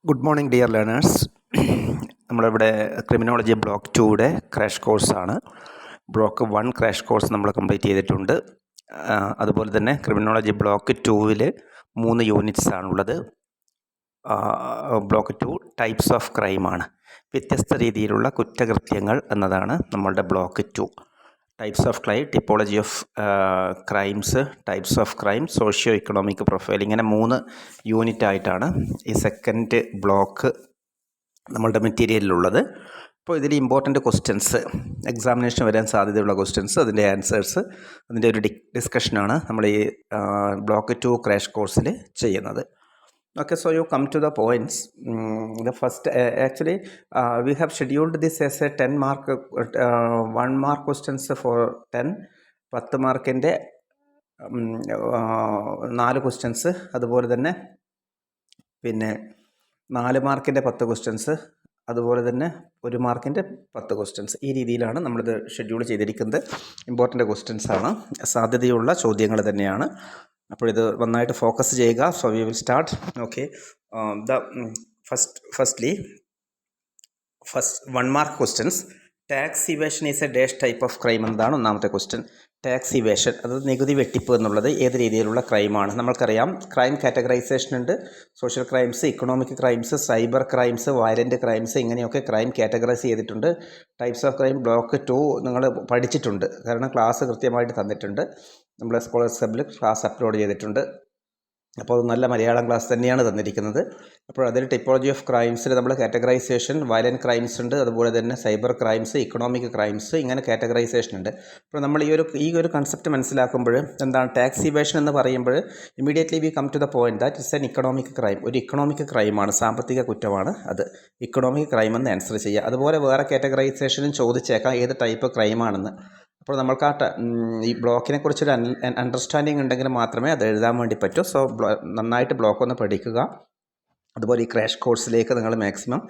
Good morning dear learners. നമ്മളിവിടെ criminology block 2യുടെ crash കോഴ്സാണ്. ബ്ലോക്ക് 1 ക്രാഷ് കോഴ്സ് നമ്മൾ കംപ്ലീറ്റ് ചെയ്തിട്ടുണ്ട്. അതുപോലെ തന്നെ ക്രിമിനോളജി ബ്ലോക്ക് 2വിൽ 3 യൂണിറ്റ്സ് ആണുള്ളത്. ബ്ലോക്ക് 2 ടൈപ്സ് ഓഫ് ക്രൈമാണ്, വ്യത്യസ്ത രീതിയിലുള്ള കുറ്റകൃത്യങ്ങൾ എന്നതാണ് നമ്മളുടെ block 2. Types of crime, typology of crimes, types of crime, socio economic profile, ഇങ്ങനെ 3 യൂണിറ്റ് ആയിട്ടാണ് ഈ സെക്കൻഡ് ബ്ലോക്ക് നമ്മളുടെ മെറ്റീരിയലിലുള്ളത്. അപ്പോൾ ഇതിൽ ഇമ്പോർട്ടൻ്റ് ക്വസ്റ്റ്യൻസ്, എക്സാമിനേഷൻ വരാൻ സാധ്യതയുള്ള ക്വസ്റ്റ്യൻസ്, അതിൻ്റെ ആൻസേഴ്സ്, അതിൻ്റെ ഒരു ഡിസ്കഷനാണ് നമ്മൾ ഈ ബ്ലോക്ക് 2 ക്രാഷ് കോഴ്സിൽ ചെയ്യുന്നത്. Okay, so you come to the points. The first, actually, we have scheduled this as a 10 mark, 1 mark questions for 10, 10 മാർക്കിൻ്റെ 4 ക്വസ്റ്റ്യൻസ്, അതുപോലെ തന്നെ പിന്നെ 4 മാർക്കിൻ്റെ 10 ക്വസ്റ്റ്യൻസ്, അതുപോലെ തന്നെ 1 മാർക്കിൻ്റെ 10 ക്വസ്റ്റ്യൻസ്. ഈ രീതിയിലാണ് നമ്മളിത് ഷെഡ്യൂൾ ചെയ്തിരിക്കുന്നത്. ഇമ്പോർട്ടൻ്റ് ക്വസ്റ്റ്യൻസ് ആണ്, സാധ്യതയുള്ള ചോദ്യങ്ങൾ തന്നെയാണ്. അപ്പോൾ ഇത് നന്നായിട്ട് ഫോക്കസ് ചെയ്യുക. So we will start. Okay, first 1 mark questions. Tax evasion is A dash type of crime എന്നതാണ് ഒന്നാമത്തെ ക്വസ്റ്റ്യൻ. ടാക്സ് ഇവേഷൻ, അത് നികുതി വെട്ടിപ്പ് എന്നുള്ളത് ഏത് രീതിയിലുള്ള ക്രൈമാണ്? നമ്മൾക്കറിയാം, ക്രൈം കാറ്റഗറൈസേഷൻ ഉണ്ട്. Social crimes, economic crimes, cyber crimes, violent crimes, ഇങ്ങനെയൊക്കെ ക്രൈം കാറ്റഗറൈസ് ചെയ്തിട്ടുണ്ട്. ടൈപ്സ് ഓഫ് ക്രൈം ബ്ലോക്ക് 2 നിങ്ങൾ പഠിച്ചിട്ടുണ്ട്, കാരണം ക്ലാസ് കൃത്യമായിട്ട് തന്നിട്ടുണ്ട്. നമ്മുടെ സ്കോളേഴ്സ് ഹബിൽ ക്ലാസ് അപ്ലോഡ് ചെയ്തിട്ടുണ്ട്. അപ്പോൾ അത് നല്ല മലയാളം ക്ലാസ് തന്നെയാണ് തന്നിരിക്കുന്നത്. അപ്പോൾ അതിൽ ടിപ്പോളജി ഓഫ് ക്രൈംസിൽ നമ്മൾ കാറ്റഗറൈസേഷൻ, വയലൻറ്റ് ക്രൈംസ് ഉണ്ട്, അതുപോലെ തന്നെ സൈബർ ക്രൈംസ്, ഇക്കണോമിക് ക്രൈംസ്, ഇങ്ങനെ കാറ്റഗറൈസേഷൻ ഉണ്ട്. അപ്പോൾ നമ്മൾ ഈ ഒരു കൺസെപ്റ്റ് മനസ്സിലാക്കുമ്പോൾ എന്താണ് ടാക്സ് ഇവേഷൻ എന്ന് പറയുമ്പോൾ immediately we come to the point that it's an economic crime. ഒരു ഇക്കണോമിക് ക്രൈമാണ്, സാമ്പത്തിക കുറ്റമാണ് അത്. ഇക്കണോമിക് ക്രൈം എന്ന് ആൻസർ ചെയ്യുക. അതുപോലെ വേറെ കാറ്റഗറൈസേഷനും ചോദിച്ചേക്കാം ഏത് ടൈപ്പ് ക്രൈമാണെന്ന്. അപ്പോൾ നമ്മൾക്ക് ഈ ബ്ലോക്കിനെ കുറിച്ചൊരു അണ്ടർസ്റ്റാൻഡിങ് ഉണ്ടെങ്കിൽ മാത്രമേ അത് എഴുതാൻ വേണ്ടി പറ്റൂ. സോ നന്നായിട്ട് ബ്ലോക്ക് ഒന്ന് പഠിക്കുക. അതുപോലെ ഈ ക്രാഷ് കോഴ്സിലേക്ക് നിങ്ങൾ മാക്സിമം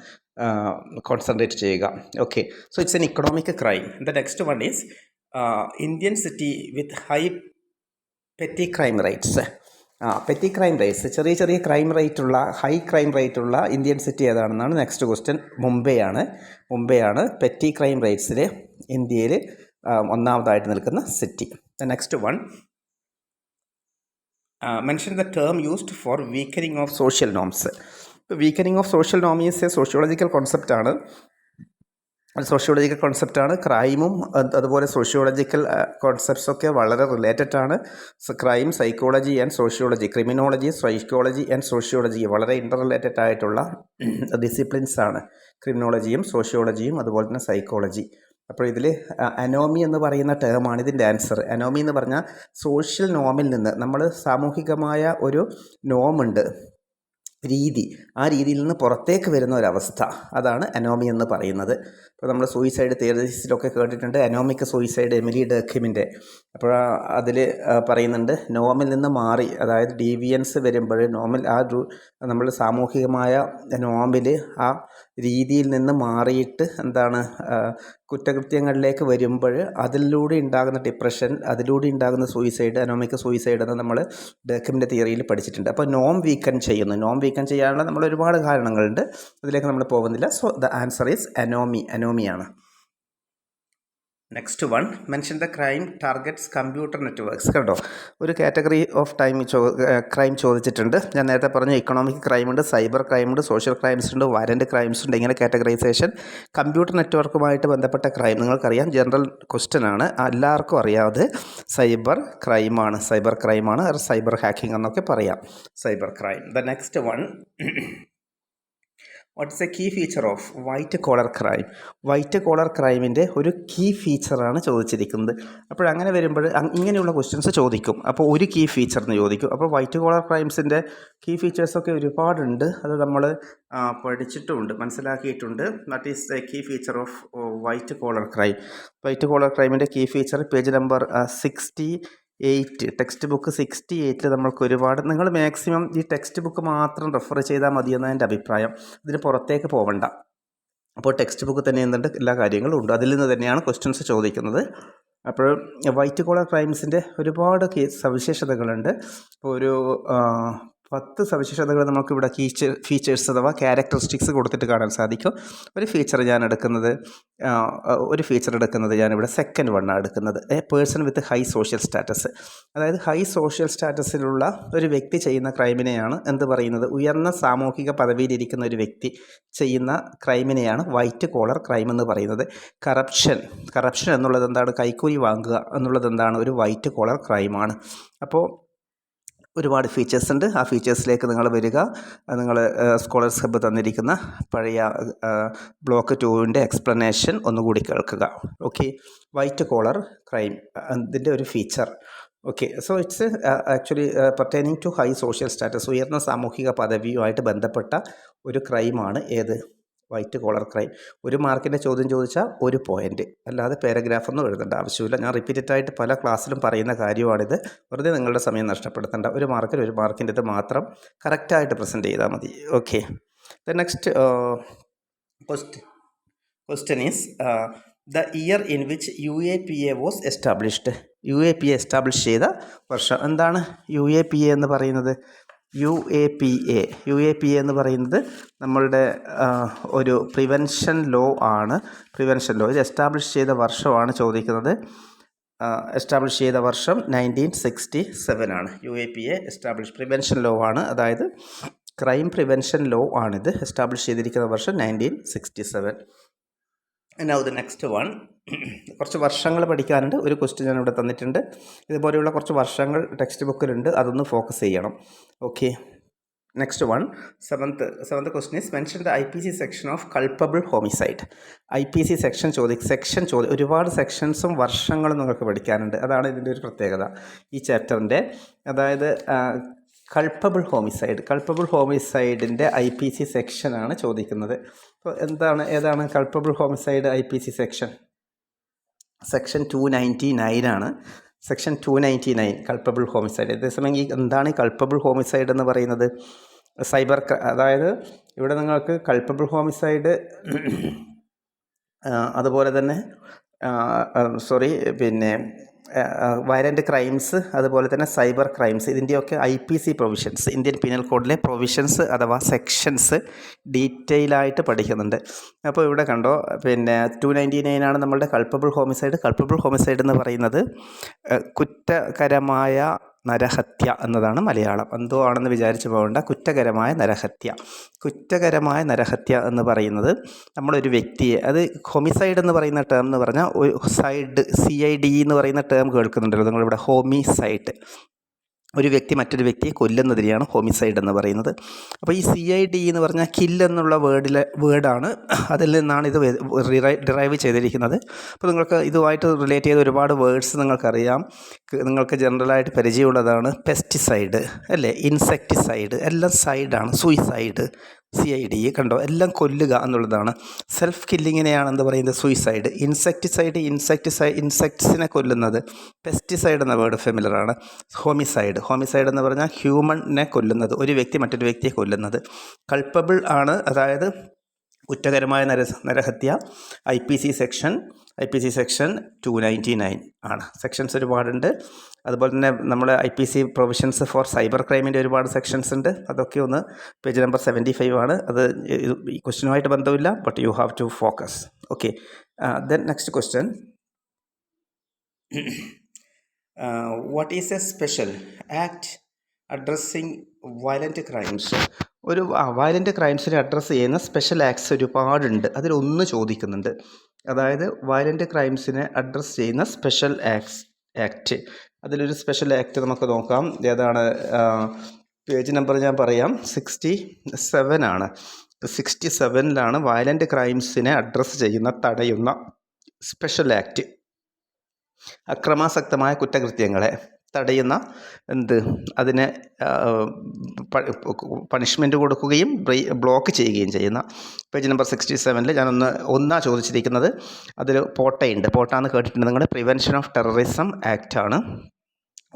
കോൺസെൻട്രേറ്റ് ചെയ്യുക. Okay, so it's an economic crime. The next one is Indian city with high petty crime rates. Petty crime rates, ചെറിയ ക്രൈം റേറ്റുള്ള, ഹൈ ക്രൈം റേറ്റുള്ള ഇന്ത്യൻ സിറ്റി ഏതാണെന്നാണ് നെക്സ്റ്റ് ക്വസ്റ്റ്യൻ. മുംബൈയാണ് പെറ്റി ക്രൈം റേറ്റ്സിൽ ഇന്ത്യയിൽ ഒന്നാമതായിട്ട് നിൽക്കുന്ന സിറ്റി. The next one, mention the term used for weakening of social norms. Weakening of social നോം ഈസ് എ സോഷ്യോളജിക്കൽ കോൺസെപ്റ്റാണ്. ക്രൈമും അതുപോലെ സോഷ്യോളജിക്കൽ കോൺസെപ്റ്റ്സൊക്കെ വളരെ റിലേറ്റഡ് ആണ്. Crime, psychology and sociology, criminology, psychology and sociology വളരെ ഇൻ്റർ റിലേറ്റഡ് ആയിട്ടുള്ള ഡിസിപ്ലിൻസ് ആണ് ക്രിമിനോളജിയും സോഷ്യോളജിയും അതുപോലെ തന്നെ സൈക്കോളജി. അപ്പോൾ ഇതിൽ അനോമി എന്ന് പറയുന്ന ടേമാണ് ഇതിൻ്റെ ആൻസർ. അനോമി എന്ന് പറഞ്ഞാൽ സോഷ്യൽ നോമിൽ നിന്ന്, നമ്മൾ സാമൂഹികമായ ഒരു നോമുണ്ട്, രീതി, ആ രീതിയിൽ നിന്ന് പുറത്തേക്ക് വരുന്ന ഒരവസ്ഥ, അതാണ് അനോമി എന്ന് പറയുന്നത്. ഇപ്പോൾ നമ്മൾ സൂയിസൈഡ് തിയറീസിലൊക്കെ കേട്ടിട്ടുണ്ട് അനോമിക് സൂയിസൈഡ്, എമിലി ഡർക്കിമിൻ്റെ. അപ്പോൾ അതിൽ പറയുന്നുണ്ട് നോമിൽ നിന്ന് മാറി, അതായത് ഡീവിയൻസ് വരുമ്പോൾ നോമിൽ നമ്മൾ സാമൂഹികമായ നോമിൽ ആ രീതിയിൽ നിന്ന് മാറിയിട്ട് എന്താണ് കുറ്റകൃത്യങ്ങളിലേക്ക് വരുമ്പോൾ അതിലൂടെ ഉണ്ടാകുന്ന ഡിപ്രഷൻ, അതിലൂടെ ഉണ്ടാകുന്ന സൂയിസൈഡ്, അനോമിക് സൂയിസൈഡ് എന്ന് നമ്മൾ ഡർക്കിമിൻ്റെ തിയറിയിൽ പഠിച്ചിട്ടുണ്ട്. അപ്പോൾ നോം വീക്കൻ ചെയ്യാനുള്ള നമ്മൾ ഒരുപാട് കാരണങ്ങളുണ്ട്, അതിലേക്ക് നമ്മൾ പോകുന്നില്ല. സോ ദ ആൻസർ ഈസ് അനോമിയാണ്. Next one, mention the crime targets computer networks. കേട്ടോ, ഒരു കാറ്റഗറി ഓഫ് ക്രൈം ചോദിച്ചിട്ടുണ്ട്. ഞാൻ നേരത്തെ പറഞ്ഞു ഇക്കണോമിക് ക്രൈം ഉണ്ട്, സൈബർ ക്രൈം ഉണ്ട്, സോഷ്യൽ ക്രൈംസ് ഉണ്ട്, വയലൻ്റ് ക്രൈംസ് ഉണ്ട്, ഇങ്ങനെ കാറ്റഗറൈസേഷൻ. കമ്പ്യൂട്ടർ നെറ്റ്വർക്കുമായിട്ട് ബന്ധപ്പെട്ട ക്രൈം നിങ്ങൾക്കറിയാം, ജനറൽ ക്വസ്റ്റ്യൻ ആണ്, എല്ലാവർക്കും അറിയാതെ സൈബർ ക്രൈമാണ്, സൈബർ ഹാക്കിംഗ് എന്നൊക്കെ പറയാം, cyber crime. The next one, what's a key feature of white collar crime. White collar ക്രൈമിൻ്റെ ഒരു കീ ഫീച്ചറാണ് ചോദിച്ചിരിക്കുന്നത്. അപ്പോഴങ്ങനെ വരുമ്പോൾ ഇങ്ങനെയുള്ള ക്വസ്റ്റ്യൻസ് ചോദിക്കും. അപ്പോൾ ഒരു കീ ഫീച്ചർ എന്ന് ചോദിക്കും. അപ്പോൾ വൈറ്റ് കോളർ ക്രൈംസിൻ്റെ കീ ഫീച്ചേഴ്സൊക്കെ ഒരുപാടുണ്ട്, അത് നമ്മൾ പഠിച്ചിട്ടുമുണ്ട്, മനസ്സിലാക്കിയിട്ടുണ്ട്. That is the key feature of white collar crime. White collar ക്രൈമിൻ്റെ key feature page number 68, text book 68 നമ്മൾക്ക് ഒരുപാട്, നിങ്ങൾ മാക്സിമം ഈ ടെക്സ്റ്റ് ബുക്ക് മാത്രം റെഫർ ചെയ്താൽ മതിയെന്നാണ് എൻ്റെ അഭിപ്രായം. ഇതിന് പുറത്തേക്ക് പോകണ്ട. അപ്പോൾ ടെക്സ്റ്റ് ബുക്ക് തന്നെ എന്തുണ്ട്, എല്ലാ കാര്യങ്ങളും ഉണ്ട്, അതിൽ നിന്ന് തന്നെയാണ് ക്വസ്റ്റ്യൻസ് ചോദിക്കുന്നത്. അപ്പോൾ വൈറ്റ് കോളർ ക്രൈംസിൻ്റെ ഒരുപാട് സവിശേഷതകളുണ്ട്. ഇപ്പോൾ ഒരു 10 സവിശേഷതകൾ നമുക്കിവിടെ ഫീച്ചേഴ്സ് അഥവാ ക്യാരക്ടറിസ്റ്റിക്സ് കൊടുത്തിട്ട് കാണാൻ സാധിക്കും. ഒരു ഫീച്ചർ എടുക്കുന്നത് ഞാനിവിടെ സെക്കൻഡ് വണ്ണാണ് എടുക്കുന്നത്. A person with high social status. അതായത് ഹൈ സോഷ്യൽ സ്റ്റാറ്റസിലുള്ള ഒരു വ്യക്തി ചെയ്യുന്ന ക്രൈമിനെയാണ് എന്ത് പറയുന്നത്? ഉയർന്ന സാമൂഹിക പദവിയിലിരിക്കുന്ന ഒരു വ്യക്തി ചെയ്യുന്ന ക്രൈമിനെയാണ് വൈറ്റ് കോളർ ക്രൈം എന്ന് പറയുന്നത്. കറപ്ഷൻ എന്നുള്ളത് എന്താണ്? കൈക്കൂലി വാങ്ങുക എന്നുള്ളത് എന്താണ്? ഒരു വൈറ്റ് കോളർ ക്രൈമാണ്. അപ്പോൾ ഒരുപാട് ഫീച്ചേഴ്സ് ഉണ്ട്. ആ ഫീച്ചേഴ്സിലേക്ക് നിങ്ങൾ വരിക. നിങ്ങൾ സ്കോളേഴ്സ് ഹബ്ബ് തന്നിരിക്കുന്ന പഴയ ബ്ലോക്ക് 2ൻ്റെ എക്സ്പ്ലനേഷൻ ഒന്നുകൂടി കേൾക്കുക. ഓക്കെ, വൈറ്റ് കോളർ ക്രൈം അതിൻ്റെ ഒരു feature. Okay, so it's actually pertaining to high social status. ഉയർന്ന സാമൂഹിക പദവിയുമായിട്ട് ബന്ധപ്പെട്ട ഒരു ക്രൈമാണ് ഏത്? White collar crime. 1 മാർക്കിൻ്റെ ചോദ്യം ചോദിച്ചാൽ 1 പോയിൻ്റ്, അല്ലാതെ പാരഗ്രാഫൊന്നും എഴുതേണ്ട ആവശ്യമില്ല. ഞാൻ റിപ്പീറ്റഡായിട്ട് പല ക്ലാസ്സിലും പറയുന്ന കാര്യമാണിത്. വെറുതെ നിങ്ങളുടെ സമയം നഷ്ടപ്പെടുത്തേണ്ട. 1 മാർക്കിൻ്റെ ഇത് മാത്രം കറക്റ്റായിട്ട് പ്രസൻറ്റ് ചെയ്താൽ മതി. Okay, the next question is the year in which UAPA was established. UAPA establish ചെയ്ത വർഷം എന്താണ്? UAPA എന്ന് പറയുന്നത് UAPA എന്ന് പറയുന്നത് നമ്മളുടെ ഒരു പ്രിവെൻഷൻ ലോ ആണ്. ഇത് എസ്റ്റാബ്ലിഷ് ചെയ്ത വർഷമാണ് ചോദിക്കുന്നത്. എസ്റ്റാബ്ലിഷ് ചെയ്ത വർഷം 1967 ആണ്. UAPA എസ്റ്റാബ്ലിഷ് പ്രിവെൻഷൻ ലോ ആണ്, അതായത് ക്രൈം പ്രിവെൻഷൻ ലോ ആണിത്. എസ്റ്റാബ്ലിഷ് ചെയ്തിരിക്കുന്ന വർഷം 1967. Now the next one. കുറച്ച് വർഷങ്ങൾ പഠിക്കാനുണ്ട്. ഒരു ക്വസ്റ്റ്യൻ ഞാൻ ഇവിടെ തന്നിട്ടുണ്ട്. ഇതുപോലെയുള്ള കുറച്ച് വർഷങ്ങൾ ടെക്സ്റ്റ് ബുക്കിലുണ്ട്, അതൊന്ന് ഫോക്കസ് ചെയ്യണം. Okay, next one. Seventh question is mention the IPC section of culpable homicide. IPC section ഒരുപാട് സെക്ഷൻസും വർഷങ്ങളും നിങ്ങൾക്ക് പഠിക്കാനുണ്ട്. അതാണ് ഇതിൻ്റെ ഒരു പ്രത്യേകത ഈ ചാപ്റ്ററിൻ്റെ. അതായത് കൾപ്പബിൾ ഹോമിസൈഡിൻ്റെ IPC സെക്ഷനാണ് ചോദിക്കുന്നത്. അപ്പോൾ ഏതാണ് culpable homicide IPC section? Section 299 ആണ്. Section 299 culpable homicide. അതേസമയം എന്താണ് ഈ കൾപ്പബിൾ ഹോമിസൈഡ് എന്ന് പറയുന്നത്? അതായത് ഇവിടെ നിങ്ങൾക്ക് കൾപ്പബിൾ ഹോമിസൈഡ് അതുപോലെ തന്നെ വയലൻ്റ് ക്രൈംസ്, അതുപോലെ തന്നെ സൈബർ ക്രൈംസ്, ഇതിൻ്റെയൊക്കെ IPC പ്രൊവിഷൻസ്, ഇന്ത്യൻ പീനൽ കോഡിലെ പ്രൊവിഷൻസ് അഥവാ സെക്ഷൻസ് ഡീറ്റെയിലായിട്ട് പഠിക്കുന്നുണ്ട്. അപ്പോൾ ഇവിടെ കണ്ടോ, 299 ആണ് നമ്മളുടെ കൾപ്പബിൾ ഹോമിസൈഡ് എന്ന് പറയുന്നത് കുറ്റകരമായ നരഹത്യ എന്നതാണ് മലയാളം. എന്തോ ആണെന്ന് വിചാരിച്ചു പോകേണ്ട. കുറ്റകരമായ നരഹത്യ എന്ന് പറയുന്നത് നമ്മളൊരു വ്യക്തിയെ, അത് ഹോമിസൈഡ് എന്ന് പറയുന്ന ടേം എന്ന് പറഞ്ഞാൽ CID എന്ന് പറയുന്ന ടേം കേൾക്കുന്നുണ്ടല്ലോ നിങ്ങളിവിടെ. ഹോമിസൈഡ്, ഒരു വ്യക്തി മറ്റൊരു വ്യക്തിയെ കൊല്ലുന്നതിനെയാണ് ഹോമിസൈഡ് എന്ന് പറയുന്നത്. അപ്പോൾ ഈ CID എന്ന് പറഞ്ഞാൽ കില്ല് എന്നുള്ള വേർഡാണ്, അതിൽ നിന്നാണ് ഇത് ഡിറൈവ് ചെയ്തിരിക്കുന്നത്. അപ്പോൾ നിങ്ങൾക്ക് ഇതുമായിട്ട് റിലേറ്റ് ചെയ്ത ഒരുപാട് വേർഡ്സ് നിങ്ങൾക്കറിയാം, നിങ്ങൾക്ക് ജനറലായിട്ട് പരിചയമുള്ളതാണ്. പെസ്റ്റിസൈഡ് അല്ലേ, ഇൻസെക്ടിസൈഡ്, എല്ലാം സൈഡാണ്. സൂയിസൈഡ്, CID കണ്ടോ, എല്ലാം കൊല്ലുക എന്നുള്ളതാണ്. സെൽഫ് കില്ലിങ്ങിനെയാണ് എന്ത് പറയുന്നത്? സൂയിസൈഡ്. ഇൻസെക്ട്സിനെ കൊല്ലുന്നത്. പെസ്റ്റിസൈഡ് എന്ന വേർഡ് ഫെമിലറാണ്. ഹോമിസൈഡ് എന്ന് പറഞ്ഞാൽ ഹ്യൂമനെ കൊല്ലുന്നത്, ഒരു വ്യക്തി മറ്റൊരു വ്യക്തിയെ കൊല്ലുന്നത്. കൾപ്പബിൾ ആണ്, അതായത് കുറ്റകരമായ നരഹത്യ. IPC സെക്ഷൻ 299 ആണ്. സെക്ഷൻസ് ഒരുപാടുണ്ട്. അതുപോലെ തന്നെ നമ്മുടെ IPC പ്രൊവിഷൻസ് ഫോർ സൈബർ ക്രൈമിൻ്റെ ഒരുപാട് സെക്ഷൻസ് ഉണ്ട്. അതൊക്കെ ഒന്ന് പേജ് നമ്പർ 75 ആണ്. അത് ഈ ക്വസ്റ്റ്യനുമായിട്ട് ബന്ധമില്ല, but you have to focus. Okay, then next question. What is a special act addressing violent crimes? ഒരു വയലൻറ്റ് ക്രൈംസിനെ അഡ്രസ്സ് ചെയ്യുന്ന സ്പെഷ്യൽ ആക്ട്സ് ഒരുപാടുണ്ട്. അതിലൊന്ന് ചോദിക്കുന്നുണ്ട്, അതായത് വയലൻറ്റ് ക്രൈംസിനെ അഡ്രസ്സ് ചെയ്യുന്ന സ്പെഷ്യൽ ആക്ട്. അതിലൊരു സ്പെഷ്യൽ ആക്ട് നമുക്ക് നോക്കാം. ഏതാണ്? പേജ് നമ്പർ ഞാൻ പറയാം. 67 ആണ്. 67ലാണ് വയലൻറ്റ് ക്രൈംസിനെ അഡ്രസ്സ് ചെയ്യുന്ന, തടയുന്ന സ്പെഷ്യൽ ആക്ട്. അക്രമാസക്തമായ കുറ്റകൃത്യങ്ങളെ തടയുന്ന, അതിനെ പണിഷ്മെൻറ്റ് കൊടുക്കുകയും ബ്ലോക്ക് ചെയ്യുകയും ചെയ്യുന്ന. പേജ് നമ്പർ 67 ഞാൻ ഒന്നാണ് ചോദിച്ചിരിക്കുന്നത്. അതിൽ പോട്ടയുണ്ട്. പോട്ടാന്ന് കേട്ടിട്ടുണ്ട് നിങ്ങൾ. പ്രിവെൻഷൻ ഓഫ് ടെററിസം ആക്റ്റാണ്